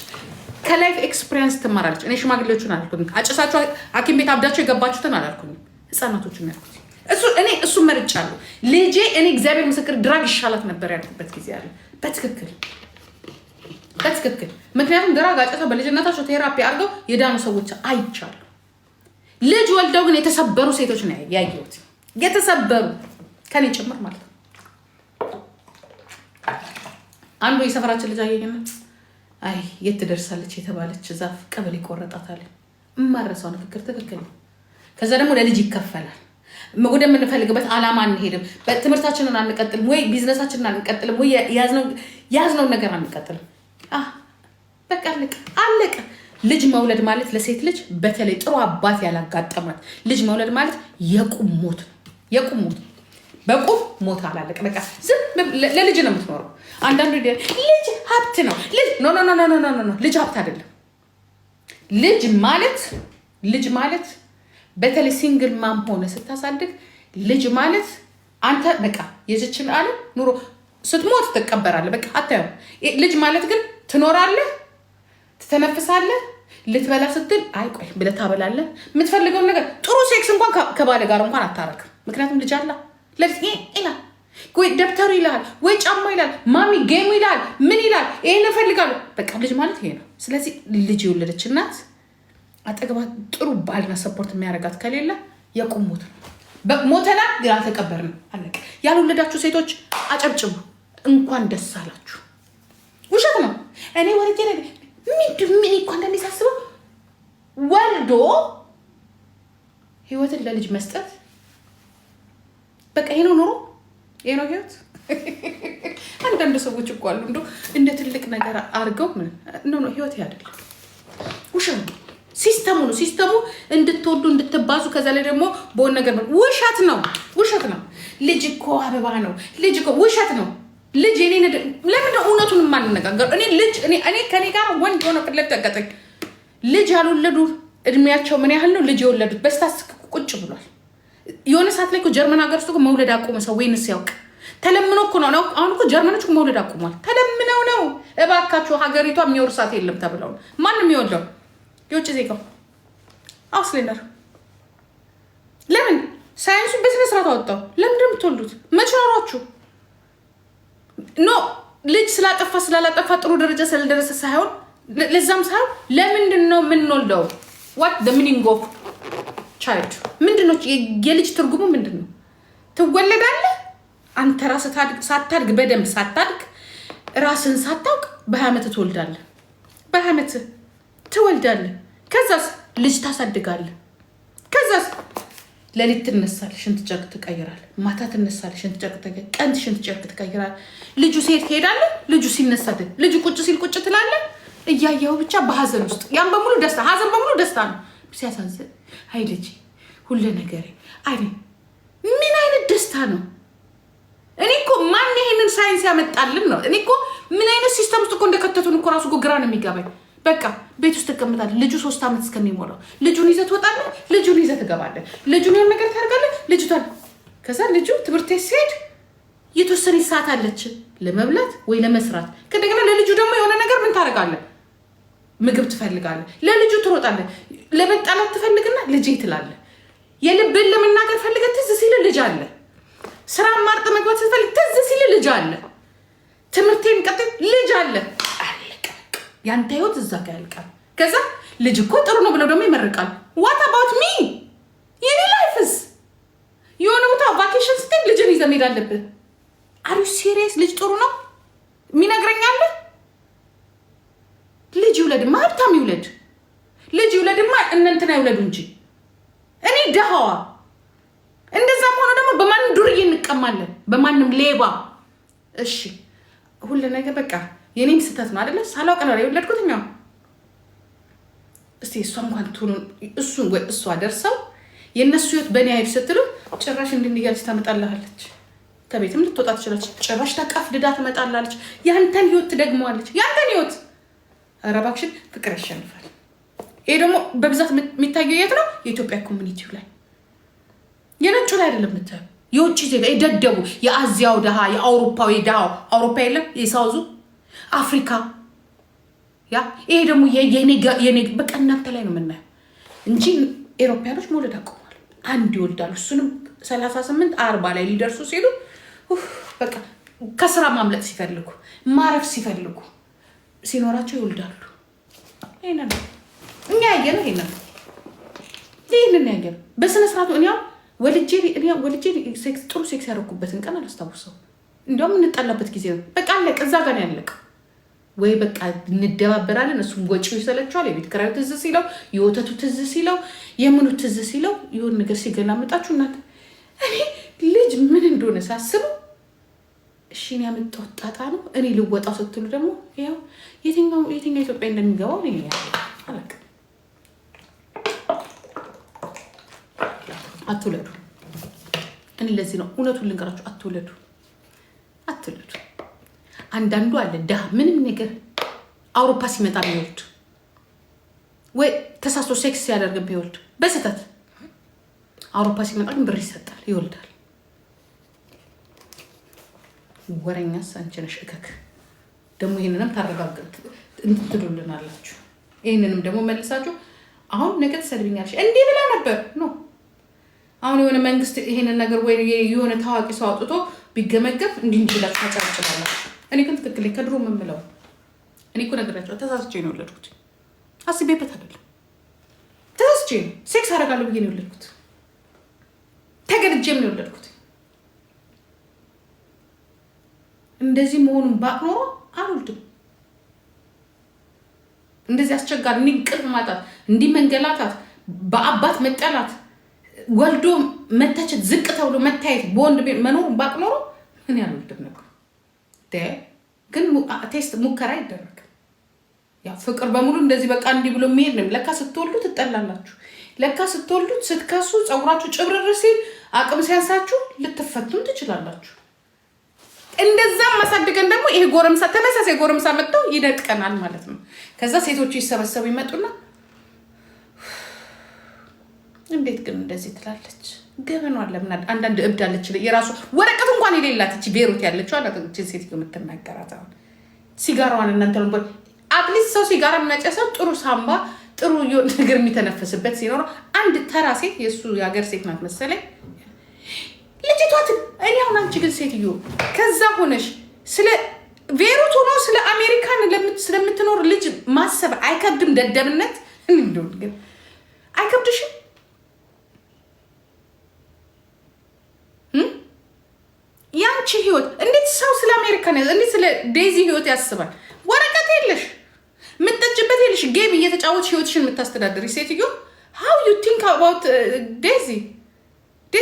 S2: ከላይፍ ኤክስፒሪየንስ ትማራለች። እኔ ሽማግሌዎቹን አላልኩኝ፣ አጭሳችሁ ሐኪም ቤት አብዳችሁ የገባችሁትን አላልኩኝ፣ ህፃናቶችን ያልኩት እሱ መርጫለሁ። ልጄ እኔ እግዚአብሔር ምስክር ድራግ ይሻላት ነበር ያልኩበት ጊዜ አለ። በትክክል ምክንያቱም ድራግ አጭሰው በልጅነታቸው ቴራፒ አድርገው የዳኑ ሰዎች አይቻሉ። ልጅ ወልደው ግን የተሰበሩ ሴቶች ነው ያየሁት። የተሰበሩ ከኔ ጭምር ማለት ነው። አንዱ የሰፈራችን ልጅ አየኝና አይ የት ትደርሳለች የተባለች ዛፍ ቀበሌ ቆረጣታል። የማረሳው ንግግር ትክክል ነው። ከዛ ደግሞ ለልጅ ይከፈላል። ወደምንፈልግበት ዓላማ አንሄድም፣ በትምህርታችንን አንቀጥልም፣ ወይ ቢዝነሳችንን አንቀጥልም፣ ወይ ያዝነውን ነገር አንቀጥልም። በቃ አለቀ። ልጅ መውለድ ማለት ለሴት ልጅ በተለይ ጥሩ አባት ያላጋጠማት ልጅ መውለድ ማለት የቁም ሞት ነው። በቁም ሞት አላለቀ። በቃ ዝም ለልጅ ነው የምትኖረው። አንዳንዱ ልጅ ሀብት ነው። ኖ ልጅ ሀብት አይደለም። ልጅ ማለት በተለይ ሲንግል ማም ሆነ ስታሳድግ ልጅ ማለት አንተ በቃ የዚችን ዓለም ኑሮ ስትሞት ትቀበራለህ። በቃ አታየው። ልጅ ማለት ግን ትኖራለህ፣ ትተነፍሳለህ፣ ልትበላ ስትል አይቆይ ብለህ ታበላለህ። የምትፈልገውን ነገር ጥሩ ሴክስ እንኳን ከባለ ጋር እንኳን አታረግም። ምክንያቱም ልጅ አለ። ለዚህ ይላል ወይ ደብተሩ ይላል ወይ ጫማ ይላል፣ ማሚ ጌሙ ይላል፣ ምን ይላል፣ ይሄን እፈልጋለሁ። በቃ ልጅ ማለት ይሄ ነው። ስለዚህ ልጅ የወለደች እናት አጠገባ ጥሩ ባልና ሰፖርት የሚያደርጋት ከሌለ የቁም ሞት ነው። ሞተና ግን አልተቀበርንም፣ አለቀ። ያልወለዳችሁ ሴቶች አጨብጭቡ፣ እንኳን ደስ አላችሁ። ውሸት ነው። እኔ ወልጄ ምን እኮ አንዳንዴ ሳስበው ወልዶ ህይወትን ለልጅ መስጠት በቃ ይሄ ነው ኑሮ፣ ይሄ ነው ህይወት። አንዳንድ ሰዎች እኮ አሉ እንደው እንደ ትልቅ ነገር አድርገው ነው ህይወት አይደለም። ውሸት ነው። ሲስተሙ እንድትወዱ እንድትባዙ፣ ከዛ ላይ ደግሞ በሆነ ነገር ውሸት ነው። ልጅ እኮ አበባ ነው። ልጅ እኮ ውሸት ነው። ልጅ እኔ ለምን ነው እውነቱን የማንነጋገር? እኔ ከኔ ጋር ወንድ ሆነ ፍለግ ተቀጠኝ ልጅ ያልወለዱ እድሜያቸው ምን ያህል ነው? ልጅ የወለዱት በስታስቲክ ቁጭ ብሏል። የሆነ ሰዓት ላይ እኮ ጀርመን ሀገር ውስጥ መውለድ አቆመ ሰው። ወይንስ ያውቅ ተለምኖ እኮ ነው። አሁን እኮ ጀርመኖች መውለድ አቁሟል። ተለምነው ነው። እባካችሁ ሀገሪቷ የሚወርሳት የለም ተብለው ነው። ማንም የሚወልደው የውጭ ዜጋው አውስሌንደር። ለምን ሳይንሱ በስነ ስርዓት አወጣው። ለምንድን ነው የምትወልዱት? መች ኖሯችሁ? ኖ ልጅ ስላጠፋ ስላላጠፋ ጥሩ ደረጃ ስለደረሰ ሳይሆን ለዛም ሳይሆን ለምንድን ነው የምንወልደው? what the meaning of child ምንድን ነው? የልጅ ትርጉሙ ምንድን ነው? ትወለዳለህ አንተ ራስህ ሳታድግ በደንብ ሳታድግ ራስን ሳታውቅ በ20 ዓመት ትወልዳለህ። በ20 ዓመት ትወልዳለህ። ከዛስ ልጅ ታሳድጋለህ። ከዛስ ለሊት ትነሳለህ፣ ሽንት ጨርቅ ትቀይራለህ። ማታ ትነሳለህ፣ ሽንት ጨርቅ ትቀይራለህ። ቀን ሽንት ጨርቅ ትቀይራለህ። ልጁ ሲሄድ ትሄዳለህ። ልጁ ሲነሳልህ፣ ልጁ ቁጭ ሲል ቁጭ ትላለህ። እያየኸው ብቻ በሀዘን ውስጥ ያን በሙሉ ደስታ፣ ሀዘን በሙሉ ደስታ ነው። ሲያሳዝን አይ ልጄ ሁሉ ነገር አይ ምን አይነት ደስታ ነው? እኔ እኮ ማን ይሄንን ሳይንስ ያመጣልን ነው። እኔ እኮ ምን አይነት ሲስተም ውስጥ እኮ እንደከተቱን እኮ ራሱ ግራ ነው የሚገባኝ። በቃ ቤት ውስጥ ትቀምጣለህ። ልጁ 3 ዓመት እስከሚሞላው ልጁን ይዘህ ትወጣለህ። ልጁን ይዘህ ትገባለህ። ልጁን የሆነ ነገር ታደርጋለህ። ልጅቷን ከዛ ልጁ ትምህርት ቤት ሲሄድ የተወሰነ ሰዓት አለች ለመብላት ወይ ለመስራት። ከእንደገና ለልጁ ደግሞ የሆነ ነገር ምን ታደርጋለህ? ምግብ ትፈልጋለህ። ለልጁ ትሮጣለህ። ለመጣላት ትፈልግና ልጄ ትላለህ። የልብን ለመናገር ፈልገህ ትዝ ሲል ልጅ አለ። ስራ ማርጥ መግባት ስትፈልግ ትዝ ሲል ልጅ አለ። ትምህርቴን ቀጥል ልጅ አለ። አለቀ። ያንተ ህይወት እዛ ጋር ያልቃል። ከዛ ልጅ እኮ ጥሩ ነው ብለው ደግሞ ይመርቃል። ዋት አባውት ሚ? የኔ ላይፍስ የሆነ ቦታ ቫኬሽን ስትሄድ ልጅን ይዘህ መሄድ አለብህ። አር ዩ ሲሪየስ? ልጅ ጥሩ ነው የሚነግረኛለ? ልጅ ይውለድማ ሀብታም ይውለድ። ልጅ ይውለድማ እነንትና ይውለዱ እንጂ እኔ ደሃዋ። እንደዛም ሆኖ ደግሞ በማንም ዱርዬ እንቀማለን፣ በማንም ሌባ። እሺ ሁሉ ነገር በቃ የኔም ስህተት ነው አይደለ? ሳላውቅ ነው የወለድኩት። እኛው እስቲ እሷ እንኳን ትሆኑ እሱ ወይ እሷ ደርሰው የእነሱ ህይወት በእኔ አይብ ስትሉ ጭራሽ እንድንያልች ታመጣላለች። ከቤትም ልትወጣ ትችላለች። ጭራሽ ተቀፍድዳ ትመጣላለች። ያንተን ህይወት ትደግመዋለች። ያንተን ህይወት። ኧረ እባክሽን ፍቅር ያሸንፋል። ይሄ ደግሞ በብዛት የሚታየው የት ነው? የኢትዮጵያ ኮሚኒቲው ላይ፣ የነጩ ላይ አይደለም የምታየው። የውጭ ዜጋ የደደቡ የአዚያው ድሃ፣ የአውሮፓዊ ድሃው አውሮፓ የለም የሳውዙ አፍሪካ ያ ይሄ ደግሞ የኔ በቃ እናንተ ላይ ነው የምናየው እንጂ ኤሮፓያኖች መውለድ አቆማሉ። አንድ ይወልዳሉ። እሱንም 38 40 ላይ ሊደርሱ ሲሉ በቃ ከስራ ማምለጥ ሲፈልጉ ማረፍ ሲፈልጉ ሲኖራቸው ይወልዳሉ። ይሄንን እኛ ያየነው ይሄንን ያየነው በስነ ስርዓቱ። እኔም ወልጄ ሴክስ ጥሩ ሴክስ ያደረኩበትን ቀን አላስታውሰው። እንዲያውም እንጣላበት ጊዜ ነው። በቃ አለቀ። እዛ ጋር ነው ያለቀ። ወይ በቃ እንደባበራለን። እሱም ወጪው ይሰለቸዋል። የቤት ኪራዩ ትዝ ሲለው፣ የወተቱ ትዝ ሲለው፣ የምኑ ትዝ ሲለው የሆነ ነገር ሲገላምጣችሁ እናት እኔ ልጅ ምን እንደሆነ ሳስበው እሺን ያመጣው ጣጣ ነው። እኔ ልወጣው ስትሉ ደግሞ ያው የትኛው ኢትዮጵያ እንደሚገባው እኔ አላውቅም። አትውለዱ። እኔ ለዚህ ነው እውነቱን ልንገራችሁ፣ አትውለዱ። አንዳንዱ አለ ድሃ ምንም ነገር አውሮፓ ሲመጣ ቢወልድ ወይ ተሳስቶ ሴክስ ሲያደርግ ቢወልድ በስህተት አውሮፓ ሲመጣ ግን ብር ይሰጣል፣ ይወልዳል። ወረኛስ አንቺ ነሽ እከክ። ደግሞ ይሄንንም ታረጋግጥ እንትሉልናላችሁ። ይሄንንም ደግሞ መልሳችሁ አሁን ነገ ትሰድብኛለሽ እንዲህ ብላ ነበር ነው። አሁን የሆነ መንግስት ይሄንን ነገር ወይ የሆነ ታዋቂ ሰው አውጥቶ ቢገመገብ እንዲህ ብላችሁ ታጫጭላላችሁ። እኔ ግን ትክክል ከድሮ የምምለው እኔ እኮ ነገራቸው ተሳስቼ ነው የወለድኩት። አስቤበት አይደለም፣ ተሳስቼ ነው። ሴክስ አደርጋለሁ ብዬ ነው የወለድኩት። ተገድጄም ነው የወለድኩት። እንደዚህ መሆኑን ባቅ ኖሮ አልወልድም። እንደዚህ አስቸጋሪ እንዲህ እንቅልፍ ማጣት፣ እንዲህ መንገላታት፣ በአባት መጠላት፣ ወልዶ መተቸት፣ ዝቅ ተብሎ መታየት፣ በወንድ መኖሩን ባቅ ኖሮ እኔ አልወልድም ነበር። ግን ቴስት ሙከራ ይደረግ። ያ ፍቅር በሙሉ እንደዚህ በቃ እንዲህ ብሎ የሚሄድ ነው። ለካ ስትወልዱ ትጠላላችሁ። ለካ ስትወልዱ ስትከሱ ፀጉራችሁ ጭብርር ሲል አቅም ሲያንሳችሁ ልትፈቱም ትችላላችሁ። እንደዛም ማሳድገን ደግሞ ይሄ ጎረምሳ ተመሳሳይ ጎረምሳ መጥተው ይደጥቀናል ማለት ነው። ከዛ ሴቶቹ ይሰበሰቡ ይመጡና እንዴት ግን እንደዚህ ትላለች? ገበኗን ለምን አንዳንድ እብድ አለች የራሱ ወረቀት እንኳን የሌላት እቺ ቤሩት ያለችው አላተች ሴት የምትናገራት አሁን ሲጋራዋን እናንተ ነው አትሊስት ሰው ሲጋራ የሚያጨሰው ጥሩ ሳምባ ጥሩ ነገር የሚተነፈስበት ሲኖር አንድ ተራ ሴት የሱ የሀገር ሴት ናት መሰለኝ ልጅቷት እኔ አሁን አንቺ ግን ሴትዮ ከዛ ሆነሽ ስለ ቤሩት ሆኖ ስለ አሜሪካን ስለምትኖር ልጅ ማሰብ አይከብድም? ደደብነት እንደው ግን አይከብድሽም? ያንቺ ህይወት እንዴት ሰው ስለ አሜሪካን እንዴት ስለ ዴዚ ህይወት ያስባል? ወረቀት የለሽ ምትጠጭበት የለሽ ጌም እየተጫወትሽ ህይወትሽን የምታስተዳድሪ ሴትዮ how you think about ዴዚ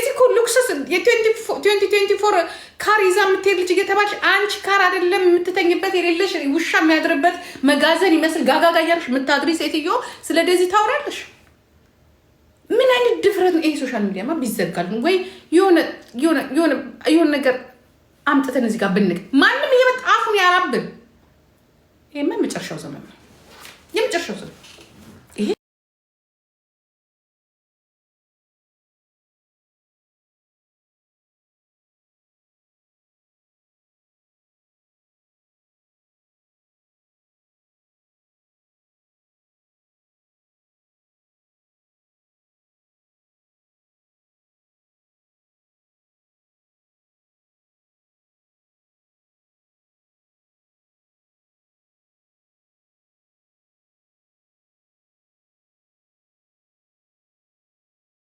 S2: እኮ ሉክሰስ የ2024 ካር ይዛ የምትሄድ ልጅ እየተባልሽ አንቺ ካር አይደለም የምትተኝበት የሌለሽ ውሻ የሚያድርበት መጋዘን ይመስል ጋጋጋ እያልሽ የምታድሪ ሴትዮ ስለ ዴዚ ታወራለሽ? ምን አይነት ድፍረት ነው ይሄ? ሶሻል ሚዲያማ ቢዘጋል ወይ የሆነ ነገር አምጥተን እዚህ ጋር ብንግ ማንም እየመጣ አፉን ያራብን። ይሄማ የመጨረሻው ዘመን ነው፣ የመጨረሻው ዘመን